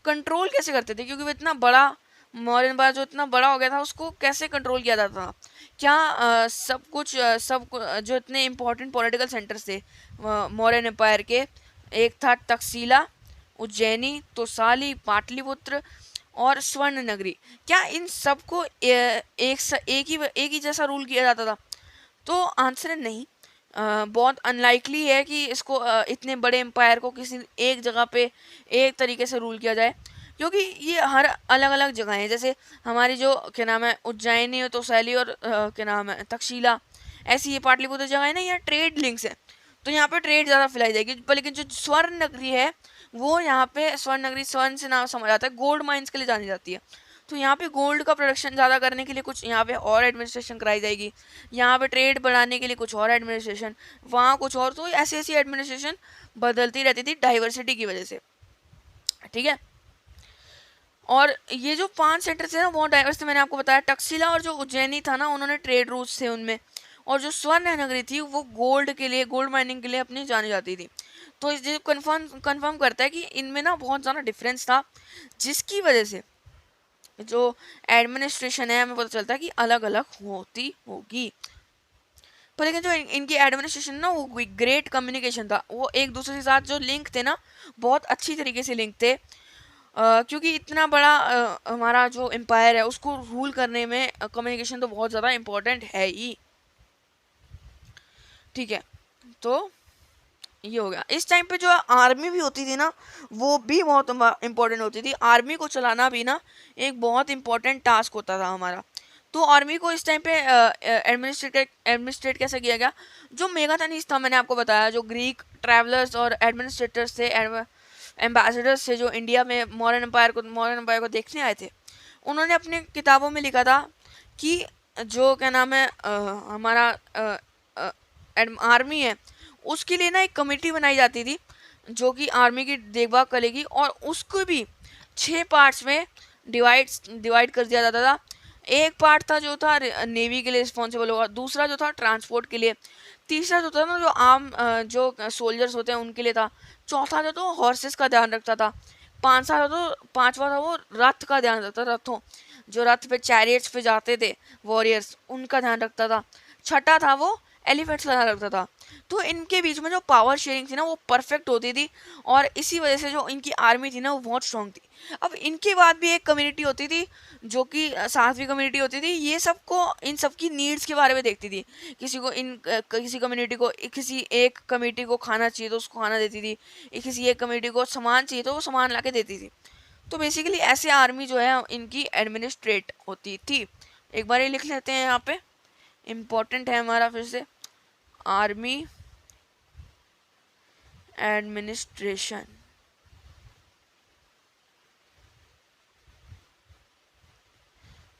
कंट्रोल कैसे करते थे, क्योंकि वो इतना बड़ा मौर्यन एम्पायर जो इतना बड़ा हो गया था उसको कैसे कंट्रोल किया जाता था। क्या जो इतने इम्पोर्टेंट पॉलिटिकल सेंटर्स थे मौर्यन एम्पायर के, एक था तक्षशिला, उज्जैनी, तोसाली, पाटलिपुत्र और स्वर्ण नगरी, क्या इन सबको एक ही जैसा रूल किया जाता था? तो आंसर है नहीं। बहुत अनलाइकली है कि इसको इतने बड़े एम्पायर को किसी एक जगह पे एक तरीके से रूल किया जाए, क्योंकि ये हर अलग अलग जगह हैं। जैसे हमारी जो क्या नाम है उज्जैनी, तोसैली और क्या नाम है तक्षशिला, ऐसी ये पाटलिपुत्र जगह है ना, यहाँ ट्रेड लिंक्स है, तो यहाँ पे ट्रेड ज़्यादा फैलाई जाएगी। पर लेकिन जो स्वर्ण नगरी है वो यहाँ पे स्वर्ण नगरी, स्वर्ण से नाम समझ आता है, गोल्ड माइंस के लिए जानी जाती है। तो यहाँ पे गोल्ड का प्रोडक्शन ज़्यादा करने के लिए कुछ यहाँ पे और एडमिनिस्ट्रेशन कराई जाएगी, यहाँ पे ट्रेड बढ़ाने के लिए कुछ और एडमिनिस्ट्रेशन, वहाँ कुछ और, तो ऐसी ऐसी एडमिनिस्ट्रेशन बदलती रहती थी डाइवर्सिटी की वजह से। ठीक है, और ये जो 5 सेंटर थे ना बहुत डाइवर्स थे, मैंने आपको बताया। तक्षशिला और जो उज्जैनी था ना उन्होंने ट्रेड रूट्स थे उनमें, और जो स्वर्ण नगरी थी वो गोल्ड के लिए, गोल्ड माइनिंग के लिए अपनी जानी जाती थी। तो ये कंफर्म करता है कि इनमें ना बहुत ज़्यादा डिफरेंस था, जिसकी वजह से जो एडमिनिस्ट्रेशन है हमें पता चलता है कि अलग अलग होती होगी। पर लेकिन जो इनकी एडमिनिस्ट्रेशन ना वो ग्रेट कम्युनिकेशन था, वो एक दूसरे के साथ जो लिंक थे ना बहुत अच्छी तरीके से लिंक थे। क्योंकि इतना बड़ा हमारा जो एम्पायर है उसको रूल करने में कम्युनिकेशन तो बहुत ज़्यादा इम्पोर्टेंट है ही। ठीक है, तो ये हो गया। इस टाइम पे जो आर्मी भी होती थी ना वो भी बहुत इम्पोर्टेंट होती थी। आर्मी को चलाना भी ना एक बहुत इम्पोर्टेंट टास्क होता था हमारा। तो आर्मी को इस टाइम पे एडमिनिस्ट्रेट कैसे किया गया? जो मेगाथनीज था मैंने आपको बताया, जो ग्रीक ट्रैवलर्स और एडमिनिस्ट्रेटर्स थे, एम्बेसडर्स थे जो इंडिया में मौर्यन एम्पायर को देखने आए थे, उन्होंने अपने किताबों में लिखा था कि जो क्या नाम है हमारा आर्मी है उसके लिए ना एक कमेटी बनाई जाती थी जो कि आर्मी की देखभाल करेगी, और उसको भी 6 पार्ट्स में डिवाइड कर दिया जाता था। एक पार्ट था जो था नेवी के लिए रिस्पॉन्सिबल होगा, दूसरा जो था ट्रांसपोर्ट के लिए, तीसरा जो था ना जो आम जो सोल्जर्स होते हैं उनके लिए था, चौथा जो तो हॉर्सेस का ध्यान रखता था, पांचवा था वो रथ का ध्यान रखता था, रथों जो रथ पे चैरियट्स पे जाते थे वॉरियर्स उनका ध्यान रखता था, छठा था वो एलिफेंट्स का ध्यान रखता था। तो इनके बीच में जो पावर शेयरिंग थी ना वो परफेक्ट होती थी, और इसी वजह से जो इनकी आर्मी थी ना वो बहुत स्ट्रांग थी। अब इनके बाद भी एक कम्युनिटी होती थी जो कि सातवीं कम्युनिटी होती थी, ये सबको इन सबकी नीड्स के बारे में देखती थी। किसी कम्युनिटी को किसी एक कम्युनिटी को खाना चाहिए तो उसको खाना देती थी, किसी एक कम्युनिटी को सामान चाहिए तो वो सामान ला के देती थी। तो बेसिकली ऐसे आर्मी जो है इनकी एडमिनिस्ट्रेट होती थी। एक बार ये लिख लेते हैं यहाँ पे, इम्पोर्टेंट है हमारा फिर से, आर्मी एडमिनिस्ट्रेशन।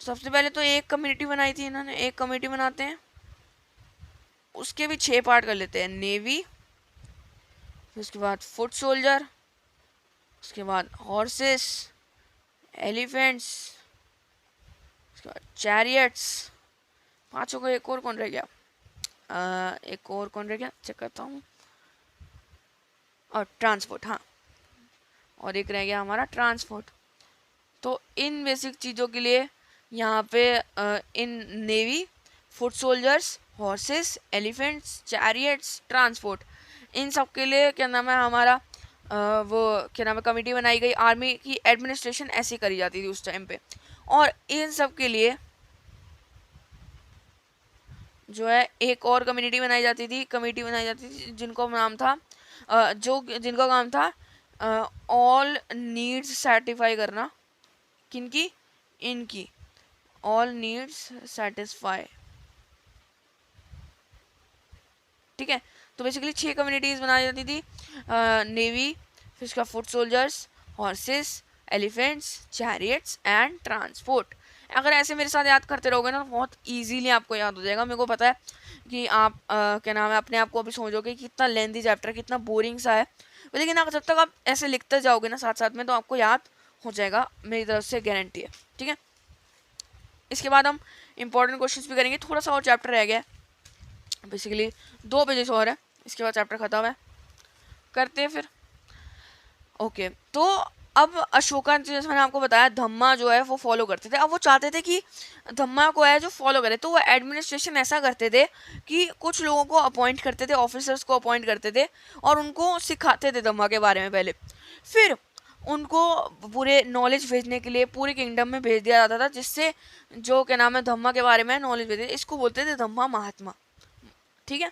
सबसे पहले तो एक कम्युनिटी बनाई थी इन्होंने, एक कम्युनिटी बनाते हैं, उसके भी 6 पार्ट कर लेते हैं, नेवी, फिर उसके बाद फुट सोल्जर, उसके बाद हॉर्सेस, एलिफेंट्स, उसके बाद चैरियट्स, पांचों का एक और कौन रह गया, एक और कौन रह गया चेक करता हूँ, और ट्रांसपोर्ट, हाँ, और एक रह गया हमारा ट्रांसपोर्ट। तो इन बेसिक चीज़ों के लिए यहाँ पे इन navy, foot soldiers, horses, elephants, chariots, transport, इन सब के लिए क्या नाम है हमारा वो क्या नाम है कमेटी बनाई गई। आर्मी की एडमिनिस्ट्रेशन ऐसी करी जाती थी उस टाइम पे, और इन सब के लिए जो है एक और कम्युनिटी बनाई जाती थी, कमेटी बनाई जाती थी जिनको नाम था जिनका काम था ऑल नीड्स सेटिस्फाई करना, किनकी, इनकी, ऑल नीड्स सेटिस्फाई। ठीक है, तो बेसिकली 6 कम्युनिटीज बनाई जाती थी, नेवी, फिर उसका foot soldiers, horses, elephants, chariots and transport. अगर ऐसे मेरे साथ याद करते रहोगे ना तो बहुत इजीली आपको याद हो जाएगा। मेरे को पता है कि आप क्या नाम है अपने आप को अभी समझोगे कि कितना लेंथी चैप्टर, कितना बोरिंग सा है, लेकिन अगर जब तक आप ऐसे लिखते जाओगे ना साथ साथ में तो आपको याद हो जाएगा, मेरी तरफ से गारंटी है। ठीक है, इसके बाद हम इंपॉर्टेंट क्वेश्चंस भी करेंगे, थोड़ा सा और चैप्टर रह गया, बेसिकली 2 पेजेस और है, इसके बाद चैप्टर खत्म है, करते हैं फिर। ओके, तो अब अशोका जैसे मैंने आपको बताया धम्मा जो है वो फॉलो करते थे। अब वो चाहते थे कि धम्मा को है जो फॉलो करे, तो वो एडमिनिस्ट्रेशन ऐसा करते थे कि कुछ लोगों को अपॉइंट करते थे, ऑफिसर्स को अपॉइंट करते थे और उनको सिखाते थे धम्मा के बारे में पहले, फिर उनको पूरे नॉलेज भेजने के लिए पूरे किंगडम में भेज दिया जाता था, जिससे जो क्या नाम है धम्मा के बारे में नॉलेज भेजते, इसको बोलते थे धम्मा महात्मा। ठीक है,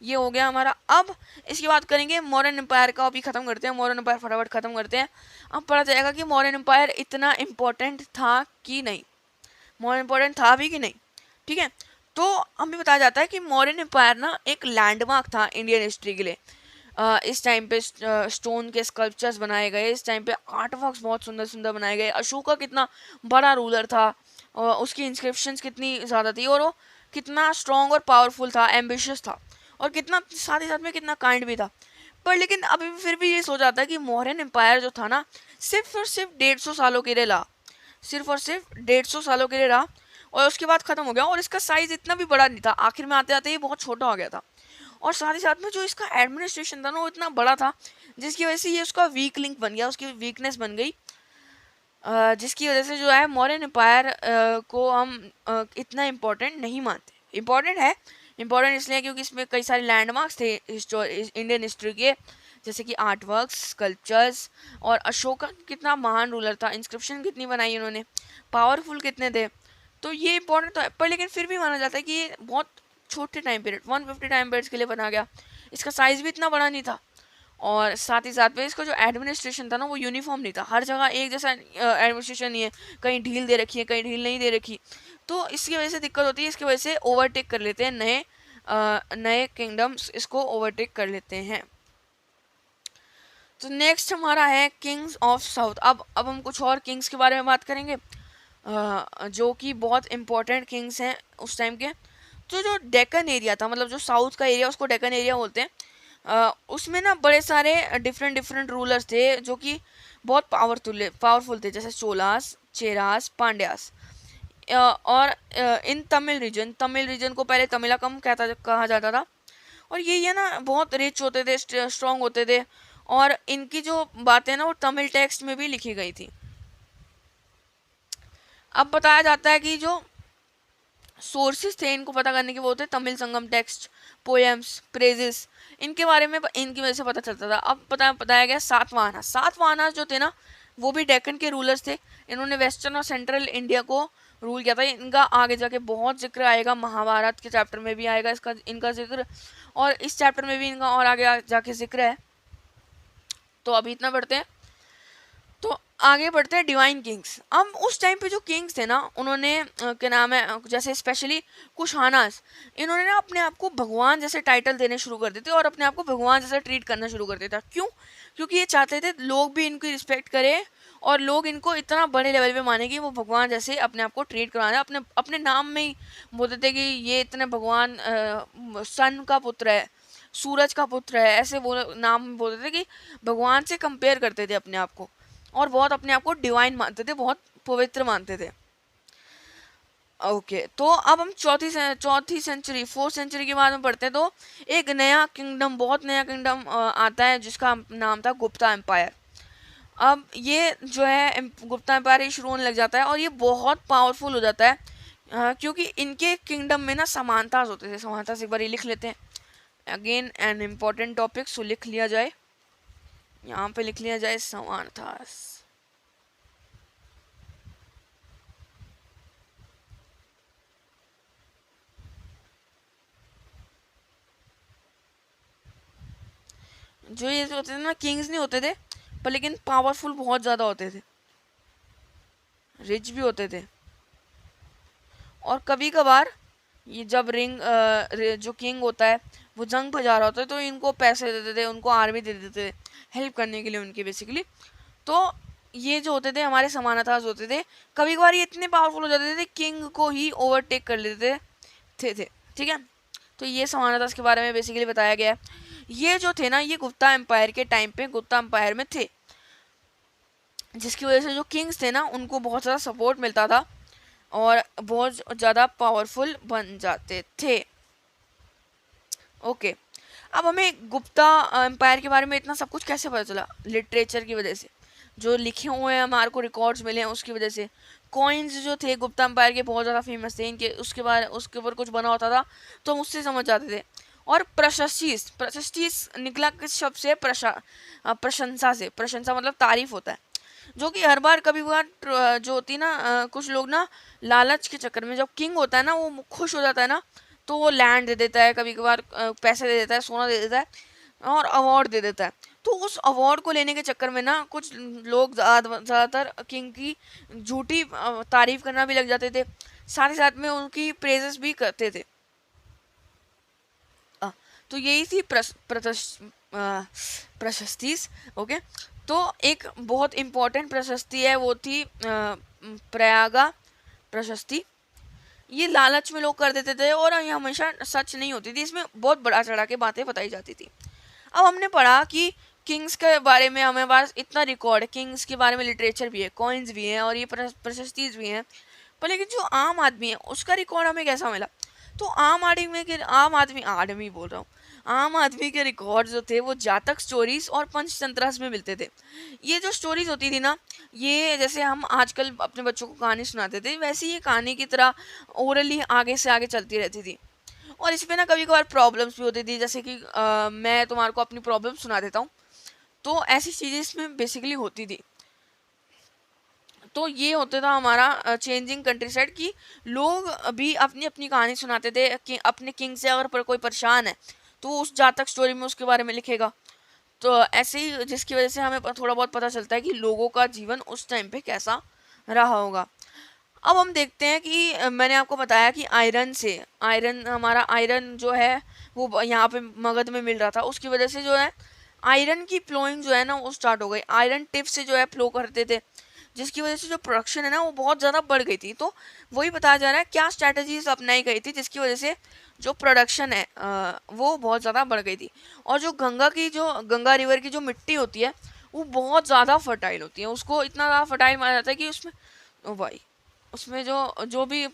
ये हो गया हमारा। अब इसकी बात करेंगे मौर्यन एम्पायर का, अभी खत्म करते हैं मौर्यन एम्पायर, फटाफट खत्म करते हैं। अब पता चलेगा कि मौर्यन एम्पायर इतना इम्पोर्टेंट था कि नहीं, मौर्यन इम्पोर्टेंट था भी कि नहीं। ठीक है, तो हमें बताया जाता है कि मौर्यन एम्पायर ना एक लैंडमार्क था इंडियन हिस्ट्री के लिए। इस टाइम पे स्टोन के स्कल्पचर्स बनाए गए, इस टाइम पे आर्ट वर्क्स बहुत सुंदर सुंदर बनाए गए, अशोका कितना बड़ा रूलर था, उसकी इंस्क्रिप्शंस कितनी ज़्यादा थी, और वो कितना स्ट्रॉन्ग और पावरफुल था, एम्बिशियस था, और कितना साथ ही साथ में कितना काइंड भी था। पर लेकिन अभी फिर भी ये सोचा जाता है कि मौर्यन एम्पायर जो था ना सिर्फ और सिर्फ 150 सालों के लिए रहा, सिर्फ और सिर्फ 150 सालों के लिए रहा, और उसके बाद खत्म हो गया, और इसका साइज इतना भी बड़ा नहीं था, आखिर में आते आते ये बहुत छोटा हो गया था। और साथ ही साथ में जो इसका एडमिनिस्ट्रेशन था ना वो इतना बड़ा था, जिसकी वजह से ये उसका वीक लिंक बन गया, उसकी वीकनेस बन गई, जिसकी वजह से जो है मौर्यन एम्पायर को हम इतना इम्पोर्टेंट नहीं मानते। इम्पोर्टेंट है, इम्पोर्टेंट इसलिए क्योंकि इसमें कई सारे लैंडमार्क्स थे इंडियन हिस्ट्री के, जैसे कि आर्ट वर्क्स, स्कल्पचर्स, और अशोका कितना महान रूलर था, इंस्क्रिप्शन कितनी बनाई उन्होंने, पावरफुल कितने थे, तो ये इंपॉर्टेंट तो है। पर लेकिन फिर भी माना जाता है कि ये बहुत छोटे टाइम पीरियड 150 टाइम पीरियड्स के लिए बना गया, इसका साइज भी इतना बड़ा नहीं था, और साथ ही साथ में इसका जो एडमिनिस्ट्रेशन था ना वो यूनिफॉर्म नहीं था, हर जगह एक जैसा एडमिनिस्ट्रेशन नहीं है, कहीं ढील दे रखी है कहीं ढील नहीं दे रखी, तो इसकी वजह से दिक्कत होती है, इसकी वजह से ओवरटेक कर लेते हैं नए किंगडम्स, इसको ओवरटेक कर लेते हैं। तो नेक्स्ट हमारा है किंग्स ऑफ साउथ। अब हम कुछ और किंग्स के बारे में बात करेंगे जो कि बहुत इंपॉर्टेंट किंग्स हैं उस टाइम के। तो जो डेक्कन एरिया था, मतलब जो साउथ का एरिया उसको डेक्कन एरिया बोलते हैं, उसमें ना बड़े सारे डिफरेंट डिफरेंट रूलर्स थे जो कि बहुत पावरफुल थे, जैसे चोलास, चेरास, पांड्यास। और इन तमिल रीजन को पहले तमिलकम कहा जाता था। और ये ना बहुत रिच होते थे, स्ट्रॉन्ग होते थे, और इनकी जो बातें ना वो तमिल टेक्स्ट में भी लिखी गई थी। अब बताया जाता है कि जो सोर्सेस थे इनको पता करने के वो थे तमिल संगम टेक्स्ट, पोएम्स, प्रेजेस, इनके बारे में इनकी वजह से पता चलता था। अब बताया गया सातवाहना जो थे ना वो भी डेक्कन के रूलर्स थे। इन्होंने वेस्टर्न और सेंट्रल इंडिया को रूल किया था। इनका आगे जाके बहुत जिक्र आएगा, महाभारत के चैप्टर में भी आएगा इसका इनका जिक्र, और इस चैप्टर में भी इनका और आगे जाके जिक्र है। तो अभी इतना पढ़ते हैं, तो आगे बढ़ते हैं डिवाइन किंग्स। अब उस टाइम पे जो किंग्स थे ना उन्होंने क्या नाम है, जैसे स्पेशली कुशानास, इन्होंने ना अपने आप को भगवान जैसे टाइटल देने शुरू कर देते और अपने आप को भगवान जैसे ट्रीट करना शुरू कर देता। क्यों? क्योंकि ये चाहते थे लोग भी इनकी रिस्पेक्ट करें और लोग इनको इतना बड़े लेवल पे माने कि वो भगवान जैसे अपने आप को ट्रीट कराने, अपने अपने नाम में ही बोलते थे कि ये इतने भगवान सन का पुत्र है, सूरज का पुत्र है, ऐसे वो नाम बोलते थे कि भगवान से कंपेयर करते थे अपने आप को, और बहुत अपने आप को डिवाइन मानते थे, बहुत पवित्र मानते थे। ओके, तो अब हम चौथी सेंचुरी, 4th सेंचुरी के बाद में पढ़ते हैं। तो एक नया किंगडम, बहुत नया किंगडम आता है जिसका नाम था गुप्ता एम्पायर। अब ये जो है गुप्ता एम्पायर ये शुरू होने लग जाता है और ये बहुत पावरफुल हो जाता है, क्योंकि इनके किंगडम में ना समानता होते थे। समानता से एक बार ये लिख लेते हैं, अगेन एन इम्पोर्टेंट टॉपिक, सो लिख लिया जाए, यहाँ पे लिख लिया जाए समानता। जो ये होते थे ना किंग्स नहीं होते थे पर लेकिन पावरफुल बहुत ज़्यादा होते थे, रिच भी होते थे, और कभी कभार ये जब जो किंग होता है वो जंग पर जा रहा होता है तो इनको पैसे देते थे, उनको आर्मी दे देते थे हेल्प करने के लिए उनकी बेसिकली। तो ये जो होते थे हमारे समानाताज होते थे, कभी कभार ये इतने पावरफुल हो जाते थे किंग को ही ओवरटेक कर लेते थे। ठीक है, तो ये समानाताज के बारे में बेसिकली बताया गया है। ये जो थे ना ये गुप्ता एम्पायर के टाइम पे गुप्ता एम्पायर में थे, जिसकी वजह से जो किंग्स थे ना उनको बहुत ज़्यादा सपोर्ट मिलता था और बहुत ज़्यादा पावरफुल बन जाते थे। ओके, अब हमें गुप्ता एम्पायर के बारे में इतना सब कुछ कैसे पता चला? लिटरेचर की वजह से, जो लिखे हुए हैं हमारे को रिकॉर्ड्स मिले हैं उसकी वजह से। कॉइन्स जो थे गुप्ता एम्पायर के बहुत ज़्यादा फेमस थे, इनके उसके ऊपर कुछ बना होता था तो हम उससे समझ जाते थे। और प्रशस्तीस निकला किस शब्द से? प्रशंसा से। प्रशंसा मतलब तारीफ होता है, जो कि हर बार कभी बार जो होती है ना कुछ लोग ना लालच के चक्कर में, जब किंग होता है ना वो खुश हो जाता है ना तो वो लैंड दे देता है, कभी कभार पैसे दे देता है, सोना दे देता है और अवार्ड दे देता है। तो उस अवार्ड को लेने के चक्कर में ना कुछ लोग ज़्यादातर किंग की झूठी तारीफ करना भी लग जाते थे, साथ ही साथ में उनकी प्रेजेस भी करते थे। तो यही थी प्रशस्तीस। ओके, तो एक बहुत इम्पोर्टेंट प्रशस्ति है वो थी प्रयागा प्रशस्ति। ये लालच में लोग कर देते थे और ये हमेशा सच नहीं होती थी, इसमें बहुत बड़ा चढ़ा के बातें बताई जाती थी। अब हमने पढ़ा कि किंग्स के बारे में हमें पास इतना रिकॉर्ड है, किंग्स के बारे में लिटरेचर भी है, कॉइन्स भी हैं और ये प्रशस्तीज भी हैं, पर लेकिन जो आम आदमी है उसका रिकॉर्ड हमें कैसा मिला? तो आम आदमी बोल रहा हूँ, आम आदमी के रिकॉर्ड जो थे वो जातक स्टोरीज और पंचतंत्रास में मिलते थे। ये जो स्टोरीज होती थी ना, ये जैसे हम आजकल अपने बच्चों को कहानी सुनाते थे वैसे ये कहानी की तरह ओरली आगे से आगे चलती रहती थी। और इसमें ना कभी कभार प्रॉब्लम्स भी होती थी, जैसे कि मैं तुम्हारे को अपनी प्रॉब्लम सुना देता हूँ, तो ऐसी चीज़ें इसमें बेसिकली होती थी। तो ये होता था हमारा चेंजिंग कंट्री साइड की लोग भी अपनी अपनी कहानी सुनाते थे कि अपने किंग से अगर पर कोई परेशान है तो उस जातक स्टोरी में उसके बारे में लिखेगा। तो ऐसे ही जिसकी वजह से हमें थोड़ा बहुत पता चलता है कि लोगों का जीवन उस टाइम पे कैसा रहा होगा। अब हम देखते हैं कि मैंने आपको बताया कि हमारा आयरन जो है वो यहाँ पे मगध में मिल रहा था, उसकी वजह से जो है आयरन की फ्लोइंग जो है ना वो स्टार्ट हो गई। आयरन टिप से जो है फ्लो करते थे, जिसकी वजह से जो प्रोडक्शन है ना वो बहुत ज़्यादा बढ़ गई थी। तो वही बताया जा रहा है क्या स्ट्रैटेजीज अपनाई गई थी जिसकी वजह से जो प्रोडक्शन है वो बहुत ज़्यादा बढ़ गई थी। और जो गंगा रिवर की जो मिट्टी होती है वो बहुत ज़्यादा फर्टाइल होती है, उसको इतना ज़्यादा फर्टाइल माना जाता है कि उसमें, ओ भाई उसमें जो जो भी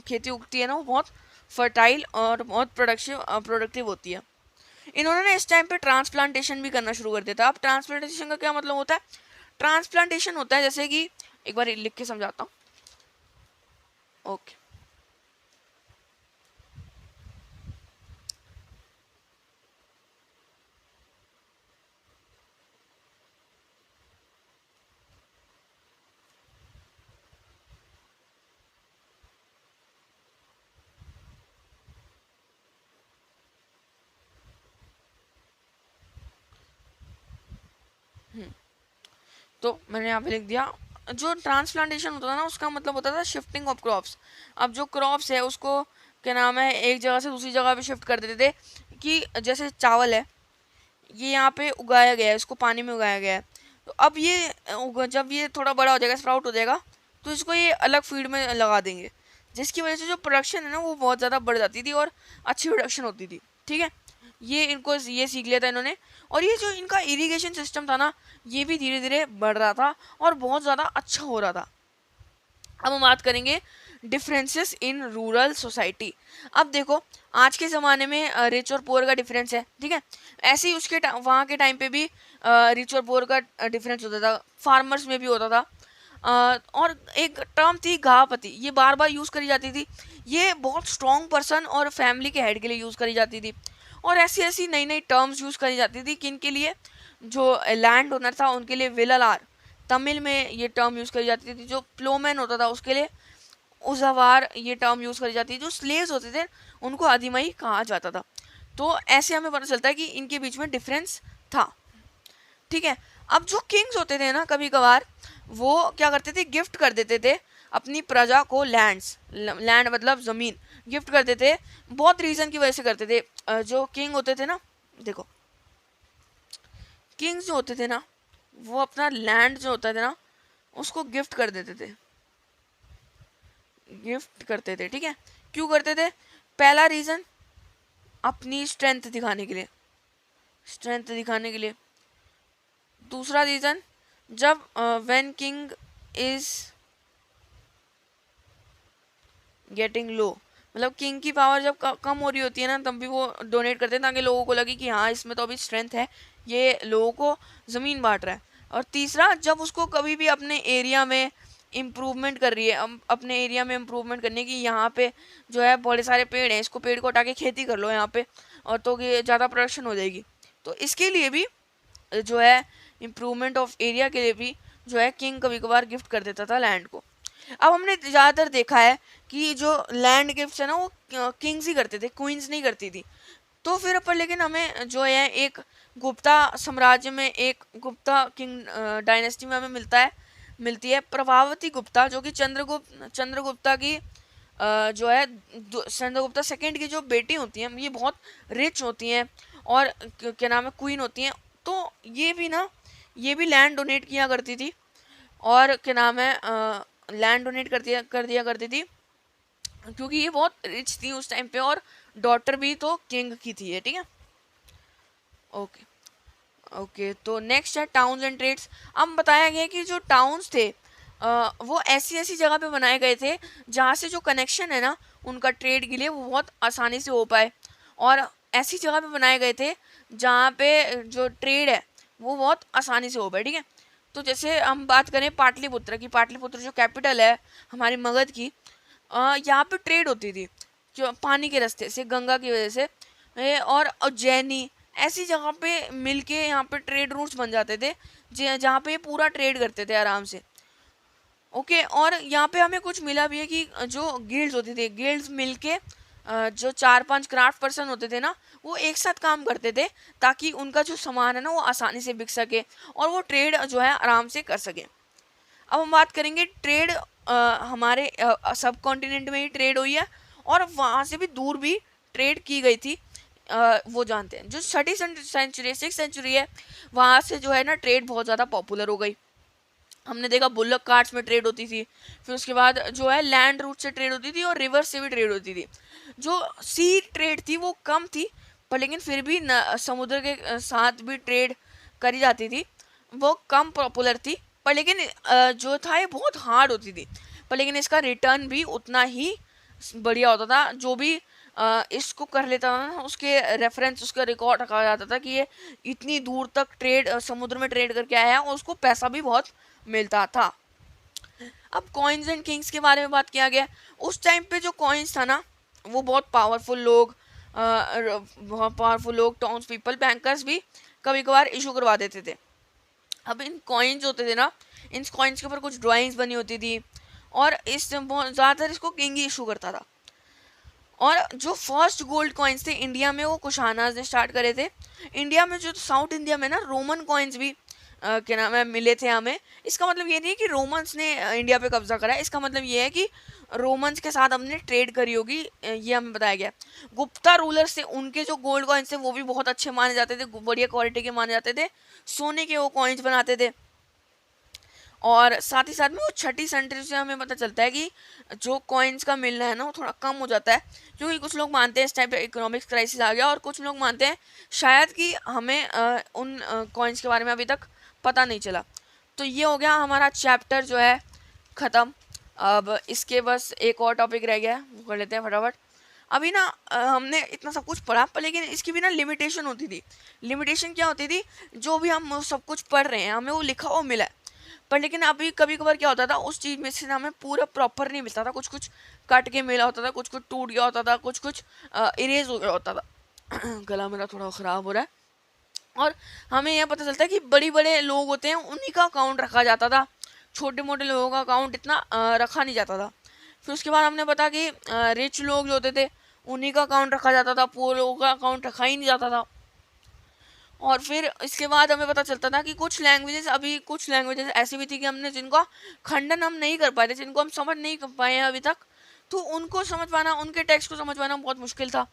खेती उगती है ना वो बहुत फर्टाइल और बहुत प्रोडक्टिव होती है। इन्होंने ना इस टाइम पे ट्रांसप्लांटेशन भी करना शुरू कर दिया था। अब ट्रांसप्लांटेशन का क्या मतलब होता है? ट्रांसप्लांटेशन होता है जैसे कि एक बार लिख के समझाता हूँ। ओके, तो मैंने यहाँ पे लिख दिया। जो ट्रांसप्लांटेशन होता था ना उसका मतलब होता था शिफ्टिंग ऑफ क्रॉप्स। अब जो क्रॉप्स है उसको क्या नाम है एक जगह से दूसरी जगह पे शिफ्ट कर देते थे। कि जैसे चावल है, ये यहाँ पे उगाया गया है, इसको पानी में उगाया गया है। तो अब ये जब ये थोड़ा बड़ा हो जाएगा, स्प्राउट हो जाएगा, तो इसको ये अलग फील्ड में लगा देंगे, जिसकी वजह से जो प्रोडक्शन है ना वो बहुत ज़्यादा बढ़ जाती थी और अच्छी प्रोडक्शन होती थी। ठीक है, ये इनको ये सीख लिया था इन्होंने। और ये जो इनका इरिगेशन सिस्टम था ना, ये भी धीरे धीरे बढ़ रहा था और बहुत ज़्यादा अच्छा हो रहा था। अब हम बात करेंगे डिफरेंसेस इन रूरल सोसाइटी। अब देखो, आज के ज़माने में रिच और पुअर का डिफरेंस है, ठीक है। ऐसे ही उसके वहाँ के टाइम पे भी रिच और पुअर का डिफरेंस होता था, फार्मर्स में भी होता था। और एक टर्म थी घापति, ये बार बार यूज़ करी जाती थी। ये बहुत स्ट्रॉन्ग पर्सन और फैमिली के हेड के लिए यूज़ करी जाती थी। और ऐसी ऐसी नई नई टर्म्स यूज़ करी जाती थी किन के लिए? जो लैंड ओनर था उनके लिए विललार, तमिल में ये टर्म यूज़ करी जाती थी। जो प्लोमैन होता था उसके लिए उजावार ये टर्म यूज़ करी जाती थी। जो स्लेव्स होते थे उनको आदिमाई कहा जाता था। तो ऐसे हमें पता चलता है कि इनके बीच में डिफरेंस था। ठीक है, अब जो किंग्स होते थे ना कभी कभार वो क्या करते थे, गिफ्ट कर देते थे अपनी प्रजा को लैंड्स। लैंड मतलब ज़मीन गिफ्ट कर देते। बहुत रीज़न की वजह से करते थे। जो किंग होते थे ना, देखो किंग्स जो होते थे ना वो अपना लैंड जो होता था ना उसको गिफ्ट कर देते थे, गिफ्ट करते थे। ठीक है, क्यों करते थे? पहला रीज़न अपनी स्ट्रेंथ दिखाने के लिए, स्ट्रेंथ दिखाने के लिए। दूसरा रीज़न, जब व्हेन किंग इज गेटिंग लो, मतलब किंग की पावर जब कम हो रही होती है ना तब भी वो डोनेट करते हैं ताकि लोगों को लगे कि हाँ इसमें तो अभी स्ट्रेंथ है, ये लोगों को ज़मीन बांट रहा है। और तीसरा, जब उसको कभी भी अपने एरिया में इम्प्रूवमेंट कर रही है, अपने एरिया में इम्प्रूवमेंट करने की, यहाँ पे जो है बड़े सारे पेड़ हैं, इसको पेड़ को हटा के खेती कर लो यहाँ पे, और तो ये ज़्यादा प्रोडक्शन हो जाएगी। तो इसके लिए भी जो है इम्प्रूवमेंट ऑफ एरिया के लिए भी जो है किंग कभी कभार गिफ्ट कर देता था लैंड को। अब हमने ज़्यादातर देखा है कि जो लैंड गिफ्ट है ना वो किंग्स ही करते थे, क्वींस नहीं करती थी। तो फिर पर लेकिन हमें जो है एक गुप्ता साम्राज्य में, एक गुप्ता किंग डायनेस्टी में हमें मिलती है प्रभावती गुप्ता, जो कि चंद्रगुप्ता की जो है चंद्रगुप्ता सेकंड की जो बेटी होती हैं ये बहुत रिच होती हैं और क्या नाम है क्वीन होती हैं। तो ये भी ना, ये भी लैंड डोनेट किया करती थी और क्या नाम है लैंड डोनेट कर दिया करती थी, क्योंकि ये बहुत रिच थी उस टाइम पे और डॉटर भी तो किंग की थी ये। ठीक है, ओके ओके। तो नेक्स्ट है टाउन्स एंड ट्रेड्स। अब बताया गया कि जो टाउन्स थे वो ऐसी ऐसी जगह पे बनाए गए थे जहाँ से जो कनेक्शन है ना उनका ट्रेड के लिए वो बहुत आसानी से हो पाए, और ऐसी जगह पे बनाए गए थे जहाँ पे जो ट्रेड है वो बहुत आसानी से हो पाए। ठीक है, तो जैसे हम बात करें पाटलिपुत्र की, पाटलिपुत्र जो कैपिटल है हमारी मगध की, यहाँ पे ट्रेड होती थी जो पानी के रास्ते से, गंगा की वजह से। और उज्जैनी ऐसी जगह पे मिलके यहाँ पे ट्रेड रूट्स बन जाते थे जहाँ पे पूरा ट्रेड करते थे आराम से। ओके, और यहाँ पे हमें कुछ मिला भी है कि जो गिल्ड्स होती थी, गिल्ड्स मिलके जो 4-5 क्राफ्ट पर्सन होते थे ना वो एक साथ काम करते थे ताकि उनका जो सामान है ना वो आसानी से बिक सके और वो ट्रेड जो है आराम से कर सके। अब हम बात करेंगे ट्रेड, हमारे सब कॉन्टिनेंट में ही ट्रेड हुई है और वहाँ से भी दूर भी ट्रेड की गई थी। वो जानते हैं जो 6th सेंचुरी है वहाँ से जो है ना ट्रेड बहुत ज़्यादा पॉपुलर हो गई। हमने देखा बुल्लक कार्ट्स में ट्रेड होती थी, फिर उसके बाद जो है लैंड रूट से ट्रेड होती थी और रिवर से भी ट्रेड होती थी। जो सी ट्रेड थी वो कम थी, पर लेकिन फिर भी समुद्र के साथ भी ट्रेड करी जाती थी, वो कम पॉपुलर थी, पर लेकिन जो था ये बहुत हार्ड होती थी। पर लेकिन इसका रिटर्न भी उतना ही बढ़िया होता था। जो भी इसको कर लेता था ना, उसके रेफरेंस, उसका रिकॉर्ड रखा जाता था कि ये इतनी दूर तक समुद्र में ट्रेड करके आया है, और उसको पैसा भी बहुत मिलता था। अब कॉइन्स एंड किंग्स के बारे में बात किया गया। उस टाइम पे जो कॉइन्स था ना, वो बहुत पावरफुल लोग, टाउन्स पीपल, बैंकर्स भी कभी कभार इशू करवा देते थे। अब इन कॉइन्स होते थे ना, इन कॉइन्स के ऊपर कुछ ड्राइंग्स बनी होती थी, और इस ज़्यादातर इसको किंग ही इशू करता था। और जो फर्स्ट गोल्ड कॉइन्स थे इंडिया में, वो कुशानाज ने स्टार्ट करे थे। इंडिया में जो साउथ इंडिया में ना रोमन कॉइन्स भी क्या नाम है मिले थे हमें। इसका मतलब ये नहीं है कि रोमन्स ने इंडिया पे कब्जा करा है, इसका मतलब ये है कि रोमन्स के साथ हमने ट्रेड करी होगी, ये हमें बताया गया। गुप्ता रूलर्स थे, उनके जो गोल्ड कॉइन्स थे वो भी बहुत अच्छे माने जाते थे, बढ़िया क्वालिटी के माने जाते थे, सोने के वो कॉइन्स बनाते थे। और साथ ही साथ में वो छठी सेंचुरी से हमें पता चलता है कि जो कॉइन्स का मिलना है ना, वो थोड़ा कम हो जाता है, क्योंकि कुछ लोग मानते हैं इस टाइम पे इकोनॉमिक्स क्राइसिस आ गया, और कुछ लोग मानते हैं शायद कि हमें उन कॉइन्स के बारे में अभी तक पता नहीं चला। तो ये हो गया हमारा चैप्टर जो है ख़त्म। अब इसके बस एक और टॉपिक रह गया है, वो कर लेते हैं फटाफट। अभी ना हमने इतना सब कुछ पढ़ा, पर लेकिन इसकी भी ना लिमिटेशन होती थी। लिमिटेशन क्या होती थी? जो भी हम सब कुछ पढ़ रहे हैं हमें वो लिखा हुआ मिला है, पर लेकिन अभी कभी कभार क्या होता था, उस चीज़ में से हमें पूरा प्रॉपर नहीं मिलता था, कुछ कुछ कट के मिला होता था, कुछ कुछ टूट गया होता था, कुछ कुछ इरेज हो गया होता था। गला मेरा थोड़ा ख़राब हो रहा है। और हमें यह पता चलता है कि बड़े बड़े लोग होते हैं, उन्हीं का अकाउंट रखा जाता था, छोटे मोटे लोगों का अकाउंट इतना रखा नहीं जाता था। फिर उसके बाद हमने पता कि रिच लोग जो होते थे उन्हीं का अकाउंट रखा जाता था, पुअर लोगों का अकाउंट रखा ही नहीं जाता था। और फिर इसके बाद हमें पता चलता था कि कुछ लैंग्वेजेस ऐसी भी थी कि हमने जिनका खंडन हम नहीं कर पाए थे, जिनको हम समझ नहीं कर पाए हैं अभी तक, तो उनको समझ पाना, उनके टेक्स्ट को समझ पाना बहुत मुश्किल था।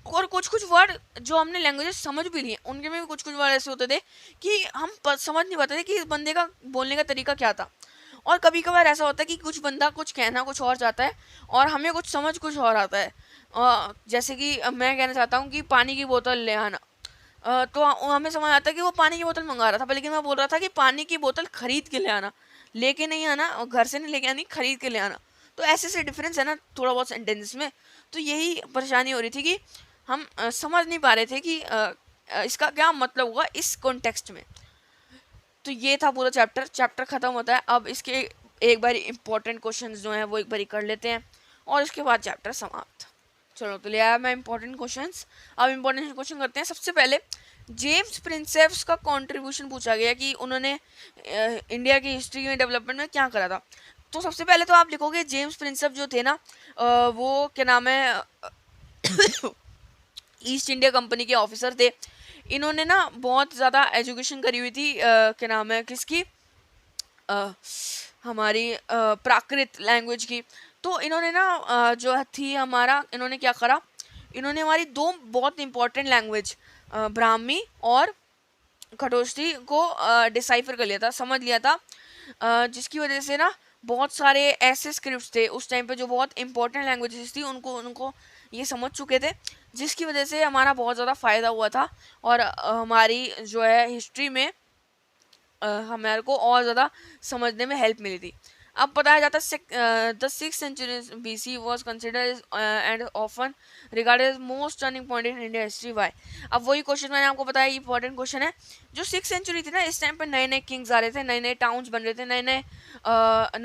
और कुछ कुछ वर्ड जो हमने लैंग्वेजेस समझ भी लिए, उनके में भी कुछ कुछ वर्ड ऐसे होते थे कि हम समझ नहीं पाते थे कि इस बंदे का बोलने का तरीका क्या था। और कभी कभार ऐसा होता है कि कुछ बंदा कुछ कहना कुछ और चाहता है, और हमें कुछ समझ कुछ और आता है। जैसे कि मैं कहना चाहता हूँ कि पानी की बोतल ले आना, तो हमें समझ आता है कि वो पानी की बोतल मंगा रहा था, लेकिन मैं बोल रहा था कि पानी की बोतल खरीद के ले आना, लेके नहीं आना, और घर से नहीं लेके आनी, खरीद के ले आना। तो ऐसे से डिफरेंस है ना थोड़ा बहुत सेंटेंस में। तो यही परेशानी हो रही थी कि हम समझ नहीं पा रहे थे कि इसका क्या मतलब होगा इस कॉन्टेक्स्ट में। तो ये था पूरा चैप्टर ख़त्म होता है। अब इसके एक बार इंपॉर्टेंट क्वेश्चन जो हैं वो एक बार कर लेते हैं, और इसके बाद चैप्टर समाप्त। चलो तो ले आया मैं इंपॉर्टेंट क्वेश्चंस। अब इंपॉर्टेंट क्वेश्चन करते हैं। सबसे पहले जेम्स प्रिंसेप्स का कंट्रीब्यूशन पूछा गया कि उन्होंने इंडिया की हिस्ट्री में डेवलपमेंट में क्या करा था। तो सबसे पहले तो आप लिखोगे जेम्स प्रिंसेप जो थे ना, वो क्या नाम है ईस्ट इंडिया कंपनी के ऑफिसर थे। इन्होंने ना बहुत ज़्यादा एजुकेशन करी हुई थी, क्या नाम है किसकी, हमारी प्राकृत लैंग्वेज की। तो इन्होंने ना जो थी हमारा, इन्होंने क्या करा, इन्होंने हमारी दो बहुत इंपॉर्टेंट लैंग्वेज ब्राह्मी और खटोष्टी को डिसाइफर कर लिया था, समझ लिया था, जिसकी वजह से ना बहुत सारे ऐसे स्क्रिप्ट्स थे उस टाइम पे जो बहुत इंपॉर्टेंट लैंग्वेजेस थी, उनको उनको ये समझ चुके थे, जिसकी वजह से हमारा बहुत ज़्यादा फ़ायदा हुआ था, और हमारी जो है हिस्ट्री में हमारे को और ज़्यादा समझने में हेल्प मिली थी। अब बताया जाता है the 6th century BC was considered and often regarded as most turning point in India history. Why? अब वही क्वेश्चन मैंने आपको बताया, इंपॉर्टेंट क्वेश्चन है। जो 6th सेंचुरी थी ना, इस टाइम पे नए नए किंग्स आ रहे थे, नए नए टाउन्स बन रहे थे, नए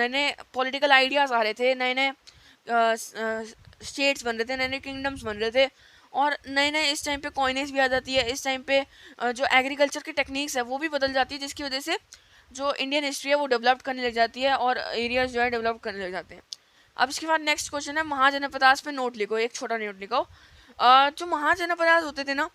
नए पॉलिटिकल आइडियाज़ आ रहे थे, नए नए स्टेट्स बन रहे थे, नए नए किंगडम्स बन रहे थे, और नए नए इस टाइम पे कॉइनेज भी आ जाती है। इस टाइम पे जो एग्रीकल्चर की टेक्निक्स है वो भी बदल जाती है, जिसकी वजह से जो इंडियन हिस्ट्री है वो डेवलप करने लग जाती है, और एरियाज जो है डेवलप करने लग जाते हैं। अब इसके बाद नेक्स्ट क्वेश्चन है महाजनपदास पे नोट लिखो, एक छोटा नोट लिखो। जो महाजनपदास होते थे ना,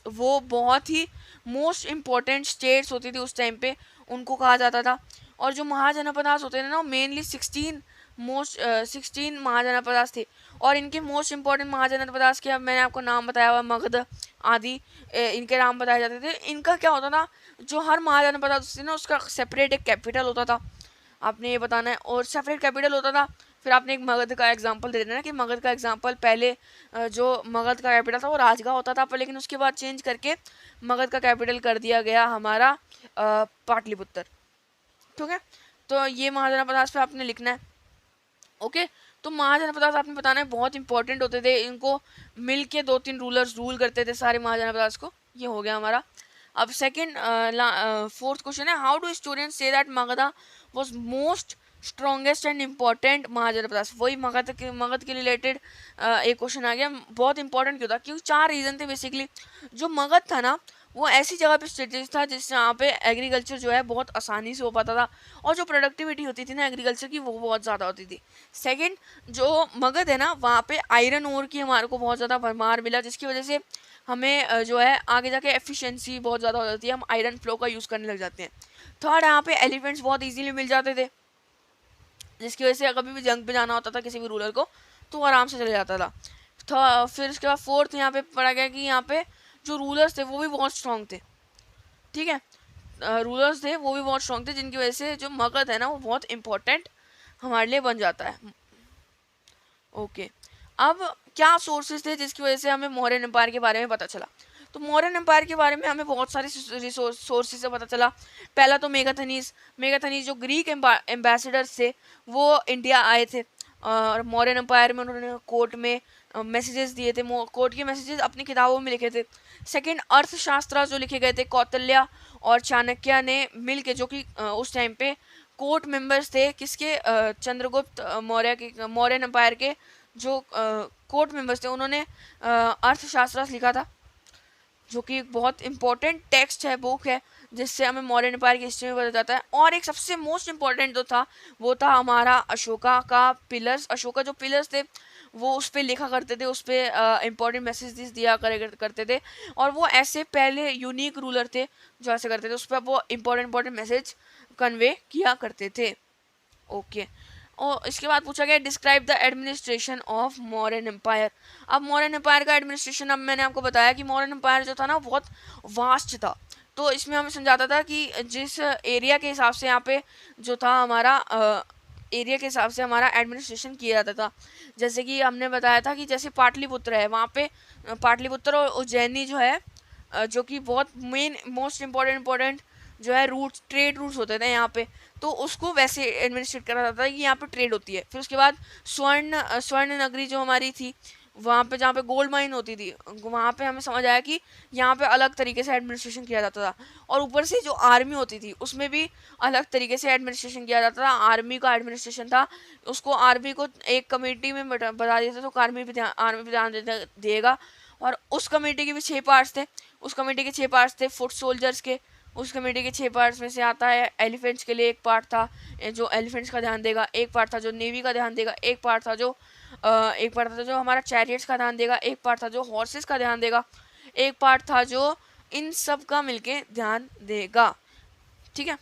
वो बहुत ही मोस्ट इम्पोर्टेंट स्टेट्स होती थी उस टाइम पे, उनको कहा जाता था। और जो महाजनपदास होते थे ना, वो मेनली 16 महाजनपदास थे, और इनके मोस्ट इम्पोर्टेंट महाजनपदास के अब मैंने आपको नाम बताया हुआ, मगध आदि इनके नाम बताए जाते थे। इनका क्या होता था, जो हर महाजनपदास थी ना उसका सेपरेट एक कैपिटल होता था, आपने ये बताना है, और सेपरेट कैपिटल होता था। फिर आपने एक मगध का एग्जांपल दे देना कि मगध का एग्जांपल पहले जो मगध का कैपिटल था वो राजगांव होता था, पर लेकिन उसके बाद चेंज करके मगध का कैपिटल कर दिया गया हमारा पाटलिपुत्र। ठीक है, तो ये महाजनपदास पे आपने लिखना है। ओके। तो महाजनपदास आपने बताना है बहुत इंपॉर्टेंट होते थे, इनको मिलके 2-3 रूलर्स रूल करते थे सारे महाजनपदास को। ये हो गया हमारा। अब सेकंड फोर्थ क्वेश्चन है, how do students say that Magadha was most strongest and important mahajanapadas. वही मगध के रिलेटेड एक क्वेश्चन आ गया। बहुत इंपॉर्टेंट क्यों था, क्योंकि 4 रीजन थे बेसिकली। जो मगध था ना, वो ऐसी जगह पे स्ट्रेटेजिक था जिस यहाँ पे एग्रीकल्चर जो है बहुत आसानी से हो पाता था, और जो प्रोडक्टिविटी होती थी ना एग्रीकल्चर की, वो बहुत ज़्यादा होती थी। सेकंड, जो मगध है ना, वहाँ पे आयरन ओर की हमारे को बहुत ज़्यादा भरमार मिला, जिसकी वजह से हमें जो है आगे जाके एफिशिएंसी बहुत ज़्यादा हो जाती है, हम आयरन फ्लो का यूज़ करने लग जाते हैं। थर्ड, यहाँ पे एलिफेंट्स बहुत ईजीली मिल जाते थे, जिसकी वजह से कभी भी जंग पे जाना होता था किसी भी रूलर को तो वो आराम से चले जाता था। फिर उसके बाद फोर्थ यहाँ पे पढ़ा गया कि यहाँ पे जो रूलर्स थे वो भी बहुत स्ट्रांग थे। ठीक है, रूलर्स थे वो भी बहुत स्ट्रांग थे, जिनकी वजह से जो मगध है ना वो बहुत इंपॉर्टेंट हमारे लिए बन जाता है। ओके, अब क्या सोर्सेज थे जिसकी वजह से हमें मौर्यन एम्पायर के बारे में पता चला। तो मौर्यन एम्पायर के बारे में हमें बहुत सारे सोर्सेज से पता चला। पहला तो मेगाथनीज जो ग्रीक एम्बेसडर थे वो इंडिया आए थे, और मौर्यन एम्पायर में उन्होंने कोर्ट में मैसेजेस दिए थे, कोर्ट के मैसेजेस अपनी किताबों में लिखे थे। सेकंड, अर्थशास्त्र जो लिखे गए थे कौटिल्य और चाणक्य ने मिल के, जो कि उस टाइम पे कोर्ट मेंबर्स थे किसके, चंद्रगुप्त मौर्य के, मौर्यन एम्पायर के जो कोर्ट मेंबर्स थे, उन्होंने अर्थशास्त्र लिखा था, जो कि एक बहुत इंपॉर्टेंट टेक्स्ट है, बुक है, जिससे हमें मौर्यन एम्पायर की हिस्ट्री में पता जाता है। और एक सबसे मोस्ट इंपॉर्टेंट जो था वो था हमारा अशोका का पिलर्स। अशोका जो पिलर्स थे वो उस पर लिखा करते थे, उस पर इंपॉर्टेंट मैसेज दिया करते थे, और वो ऐसे पहले यूनिक रूलर थे जो ऐसे करते थे, उस पर वो इंपॉर्टेंट मैसेज कन्वे किया करते थे। ओके, और इसके बाद पूछा गया describe the administration of Mauryan empire. अब मौर्यन एम्पायर का एडमिनिस्ट्रेशन, अब मैंने आपको बताया कि मौर्यन एम्पायर जो था ना बहुत वास्ट था, तो इसमें हमें समझाता था कि जिस एरिया के हिसाब से यहाँ पे जो था हमारा एरिया के हिसाब से हमारा एडमिनिस्ट्रेशन किया जाता था। जैसे कि हमने बताया था कि जैसे पाटलिपुत्र है, वहाँ पे पाटलिपुत्र और उज्जैनी जो है, जो कि बहुत मेन मोस्ट इम्पोर्टेंट जो है रूट्स, ट्रेड रूट्स होते थे यहाँ पे, तो उसको वैसे एडमिनिस्ट्रेट करा जाता है कि यहाँ पे ट्रेड होती है। फिर उसके बाद स्वर्ण नगरी जो हमारी थी, वहाँ पे जहाँ पे गोल्ड माइन होती थी, वहाँ पे हमें समझ आया कि यहाँ पे अलग तरीके से एडमिनिस्ट्रेशन किया जाता था। और ऊपर से जो आर्मी होती थी उसमें भी अलग तरीके से एडमिनिस्ट्रेशन किया जाता था। आर्मी का एडमिनिस्ट्रेशन था, उसको आर्मी को एक कमेटी में बता दिया था, तो आर्मी पे ध्यान देगा। और उस कमेटी के भी 6 पार्ट्स थे। उस कमेटी के 6 पार्ट्स थे फुट सोल्जर्स के। उस कमेटी के 6 पार्ट्स में से आता है एलिफेंट्स के लिए एक पार्ट था जो एलिफेंट्स का ध्यान देगा, एक पार्ट था जो नेवी का ध्यान देगा, एक पार्ट था जो हमारा चैरियट्स का ध्यान देगा, एक पार्ट था जो हॉर्सेस का ध्यान देगा, एक पार्ट था जो इन सब का मिलके ध्यान देगा। ठीक है,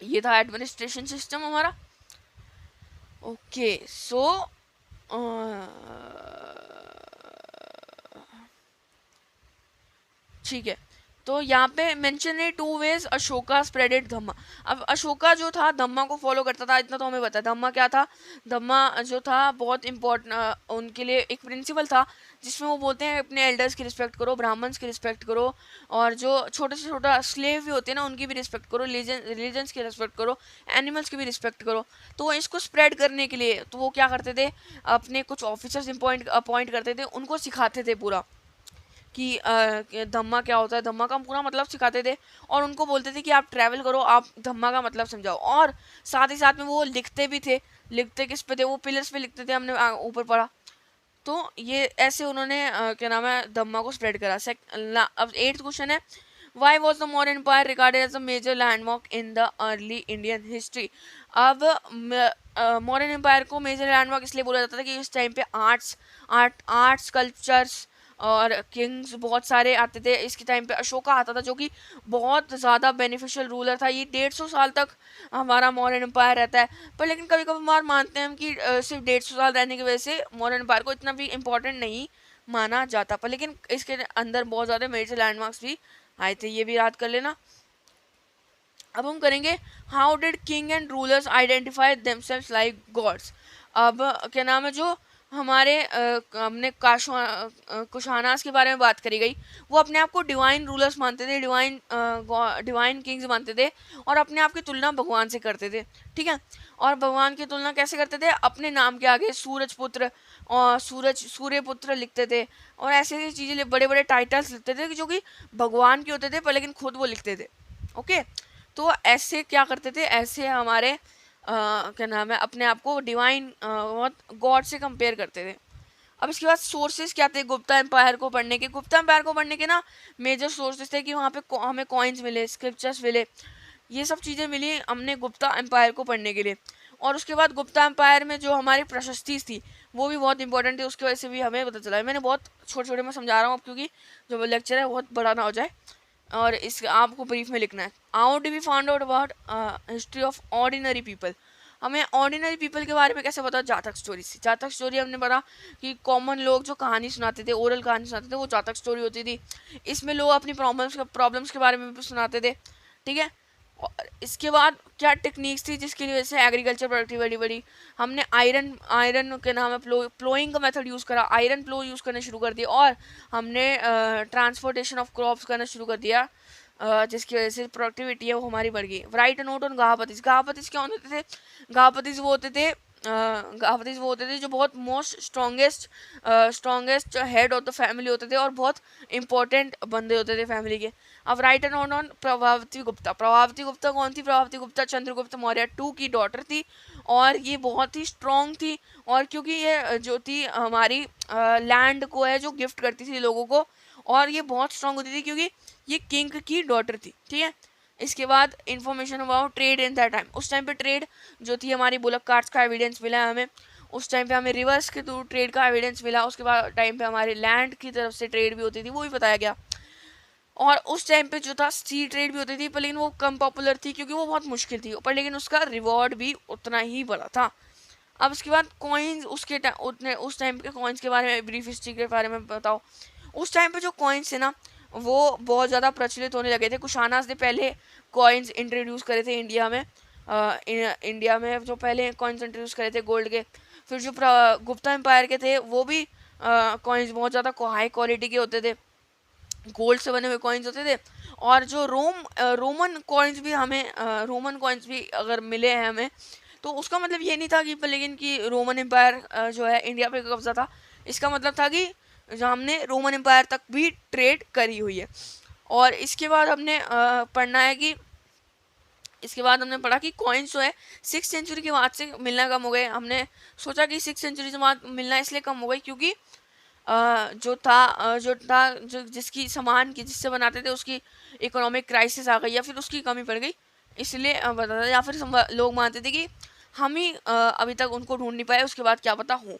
ये था एडमिनिस्ट्रेशन सिस्टम हमारा। ओके, सो ठीक है, तो यहाँ पे मेंशन है 2 वेज अशोका स्प्रेडेड धम्मा। अब अशोका जो था धम्मा को फॉलो करता था, इतना तो हमें पता है। धम्मा क्या था, धम्मा जो था बहुत इंपॉर्टेंट उनके लिए एक प्रिंसिपल था, जिसमें वो बोलते हैं अपने एल्डर्स की रिस्पेक्ट करो, ब्राह्मण्स की रिस्पेक्ट करो, और जो छोटे से छोटा स्लेव भी होते हैं ना उनकी भी रिस्पेक्ट करो, रिलीजन्स की रिस्पेक्ट करो, एनिमल्स की भी रिस्पेक्ट करो। तो वो इसको स्प्रेड करने के लिए तो वो क्या करते थे, अपने कुछ ऑफिसर्स अपॉइंट करते थे, उनको सिखाते थे पूरा कि धम्मा क्या होता है, धम्मा का पूरा मतलब सिखाते थे, और उनको बोलते थे कि आप ट्रैवल करो, आप धम्मा का मतलब समझाओ। और साथ ही साथ में वो लिखते भी थे। लिखते किस पे थे, वो पिलर्स पे लिखते थे, हमने ऊपर पढ़ा। तो ये ऐसे उन्होंने क्या नाम है धम्मा को स्प्रेड करा। अब 8th क्वेश्चन है, why was the Mauryan empire regarded as a major landmark in the early Indian history. अब मौर्यन एम्पायर को मेजर लैंडमार्क इसलिए बोला जाता था कि इस टाइम पे आर्ट्स कल्चर्स और किंग्स बहुत सारे आते थे। इसके टाइम पे अशोका आता था, जो कि बहुत ज़्यादा बेनिफिशियल रूलर था। ये 150 साल तक हमारा मौर्यन एम्पायर रहता है, पर लेकिन कभी कभी मानते हैं हम कि सिर्फ 150 साल रहने की वजह से मौर्यन एम्पायर को इतना भी इम्पोर्टेंट नहीं माना जाता, पर लेकिन इसके अंदर बहुत ज़्यादा मेजर लैंडमार्क्स भी आए थे, ये भी याद कर लेना। अब हम करेंगे how did king and rulers identify themselves like gods. अब क्या नाम है, जो हमारे हमने कुशानास के बारे में बात करी गई। वो अपने आप को डिवाइन रूलर्स मानते थे, डिवाइन किंग्स मानते थे, और अपने आप की तुलना भगवान से करते थे। ठीक है, और भगवान की तुलना कैसे करते थे? अपने नाम के आगे सूरज पुत्र और सूर्य पुत्र लिखते थे, और ऐसी ऐसी चीज़ें, बड़े बड़े टाइटल्स लिखते थे जो कि भगवान के होते थे, पर लेकिन खुद वो लिखते थे। ओके, तो ऐसे क्या करते थे? ऐसे हमारे क्या नाम है, अपने आप को डिवाइन गॉड से कंपेयर करते थे। अब इसके बाद सोर्सेज क्या थे गुप्ता एम्पायर को पढ़ने के? गुप्ता एम्पायर को पढ़ने के ना मेजर सोर्सेज थे कि वहाँ पे हमें कॉइन्स मिले, स्क्रिप्चर्स मिले, ये सब चीज़ें मिली हमने गुप्ता एम्पायर को पढ़ने के लिए। और उसके बाद गुप्ता एम्पायर में जो हमारी प्रशस्ति थी वो भी बहुत इंपॉर्टेंट थी, उसकी वजह से भी हमें पता चला है। मैंने बहुत छोटे छोटे में समझा रहा हूँ अब, क्योंकि जो लेक्चर है बहुत बड़ा ना हो जाए, और इस आपको ब्रीफ में लिखना है। How do we found out about history of ordinary people? हमें ऑर्डिनरी पीपल के बारे में कैसे पता? जातक स्टोरी से। जातक स्टोरी हमने पढ़ा कि कॉमन लोग जो कहानी सुनाते थे, ओरल कहानी सुनाते थे, वो जातक स्टोरी होती थी। इसमें लोग अपनी प्रॉब्लम्स के बारे में भी सुनाते थे। ठीक है, और इसके बाद क्या टेक्निक्स थी जिसकी वजह से एग्रीकल्चर प्रोडक्टिविटी बढ़ी? हमने आयरन के नाम है प्लोइंग का मेथड यूज़ करा, आयरन प्लो यूज़ करना शुरू कर दिया, और हमने ट्रांसपोर्टेशन ऑफ क्रॉप्स करना शुरू कर दिया, जिसकी वजह से प्रोडक्टिविटी है वो हमारी बढ़ गई। Right note on gahapatis. Gahapatis क्या होते थे? गाहपतिस वो होते थे जो बहुत most strongest head of the family होते थे, और बहुत इंपॉर्टेंट बंदे होते थे फैमिली के। अब right note on Prabhavati Gupta. Prabhavati Gupta कौन थी? प्रभावती गुप्ता चंद्रगुप्त मौर्य 2 की डॉटर थी, और ये बहुत ही स्ट्रॉन्ग थी, और क्योंकि ये जो थी हमारी लैंड को है जो गिफ्ट करती थी लोगों को, और ये बहुत स्ट्रॉन्ग होती थी क्योंकि ये किंग की डॉटर थी। ठीक है, इसके बाद information about trade in that time. उस टाइम पे ट्रेड जो थी हमारी बुलक कार्ट्स का एविडेंस मिला है हमें। उस टाइम पे हमें रिवर्स के थ्रू ट्रेड का एविडेंस मिला। उसके बाद टाइम पे हमारे लैंड की तरफ से ट्रेड भी होती थी, वो भी बताया गया। और उस टाइम पे जो था सी ट्रेड भी होती थी, पर लेकिन वो कम पॉपुलर थी क्योंकि वो बहुत मुश्किल थी, पर लेकिन उसका रिवॉर्ड भी उतना ही बड़ा था। अब उसके बाद कॉइन्स, उस टाइम के कॉइन्स के बारे में, ब्रीफ हिस्ट्री के बारे में बताओ। उस टाइम पे जो कॉइन्स थे ना वो बहुत ज़्यादा प्रचलित होने लगे थे। कुशानास ने पहले कॉइन्स इंट्रोड्यूस करे थे इंडिया में। इंडिया में जो पहले कॉइन्स इंट्रोड्यूस करे थे गोल्ड के। फिर जो गुप्ता एम्पायर के थे वो भी कॉइन्स बहुत ज़्यादा हाई क्वालिटी के होते थे, गोल्ड से बने हुए कॉइन्स होते थे। और जो रोमन कॉइन्स भी हमें रोमन कॉइन्स भी अगर मिले हैं हमें, तो उसका मतलब ये नहीं था कि लेकिन कि रोमन एम्पायर जो है इंडिया पे कब्जा था। इसका मतलब था कि हमने रोमन एम्पायर तक भी ट्रेड करी हुई है। और इसके बाद हमने पढ़ना है कि इसके बाद हमने पढ़ा कि कॉइन्स जो है 6th सेंचुरी के बाद से मिलना कम हो गए। हमने सोचा कि 6th सेंचुरी के बाद मिलना इसलिए कम हो गई क्योंकि जो जिसकी सामान की जिससे बनाते थे उसकी इकोनॉमिक क्राइसिस आ गई, या फिर उसकी कमी पड़ गई, इसलिए बताता, या फिर लोग मानते थे कि हम ही अभी तक उनको ढूंढ नहीं पाए, उसके बाद क्या पता हो।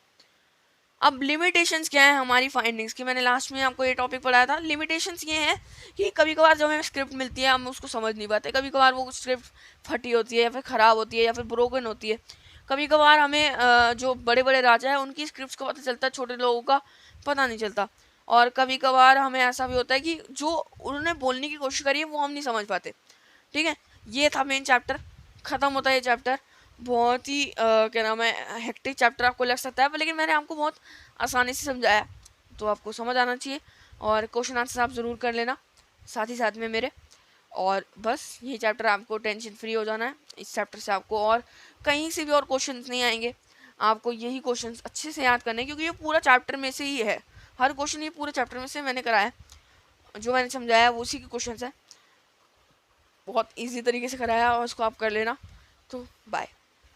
अब लिमिटेशंस क्या है हमारी फाइंडिंग्स की? मैंने लास्ट में आपको ये टॉपिक पढ़ाया था। लिमिटेशंस ये हैं कि कभी कभार जब हमें स्क्रिप्ट मिलती है हम उसको समझ नहीं पाते, कभी कभार वो स्क्रिप्ट फटी होती है, या फिर ख़राब होती है, या फिर ब्रोकन होती है। कभी कभार हमें जो बड़े बड़े राजा हैं उनकी स्क्रिप्ट का पता चलता है, छोटे लोगों का पता नहीं चलता। और कभी कभार हमें ऐसा भी होता है कि जो उन्होंने बोलने की कोशिश करी है वो हम नहीं समझ पाते। ठीक है, ये था मेन चैप्टर, ख़त्म होता है ये चैप्टर। बहुत ही क्या नाम है, हेक्टिक चैप्टर आपको लग सकता है, पर लेकिन मैंने आपको बहुत आसानी से समझाया, तो आपको समझ आना चाहिए। और क्वेश्चन आंसर आप ज़रूर कर लेना साथ ही साथ में मेरे। और बस यही चैप्टर आपको टेंशन फ्री हो जाना है। इस चैप्टर से आपको और कहीं से भी और क्वेश्चंस नहीं आएंगे, आपको यही क्वेश्चंस अच्छे से याद करने हैं, क्योंकि ये पूरा चैप्टर में से ही है। हर क्वेश्चन ये पूरे चैप्टर में से मैंने कराया है, जो मैंने समझाया वो उसी के क्वेश्चन है। बहुत ईजी तरीके से कराया और उसको आप कर लेना। तो बाय।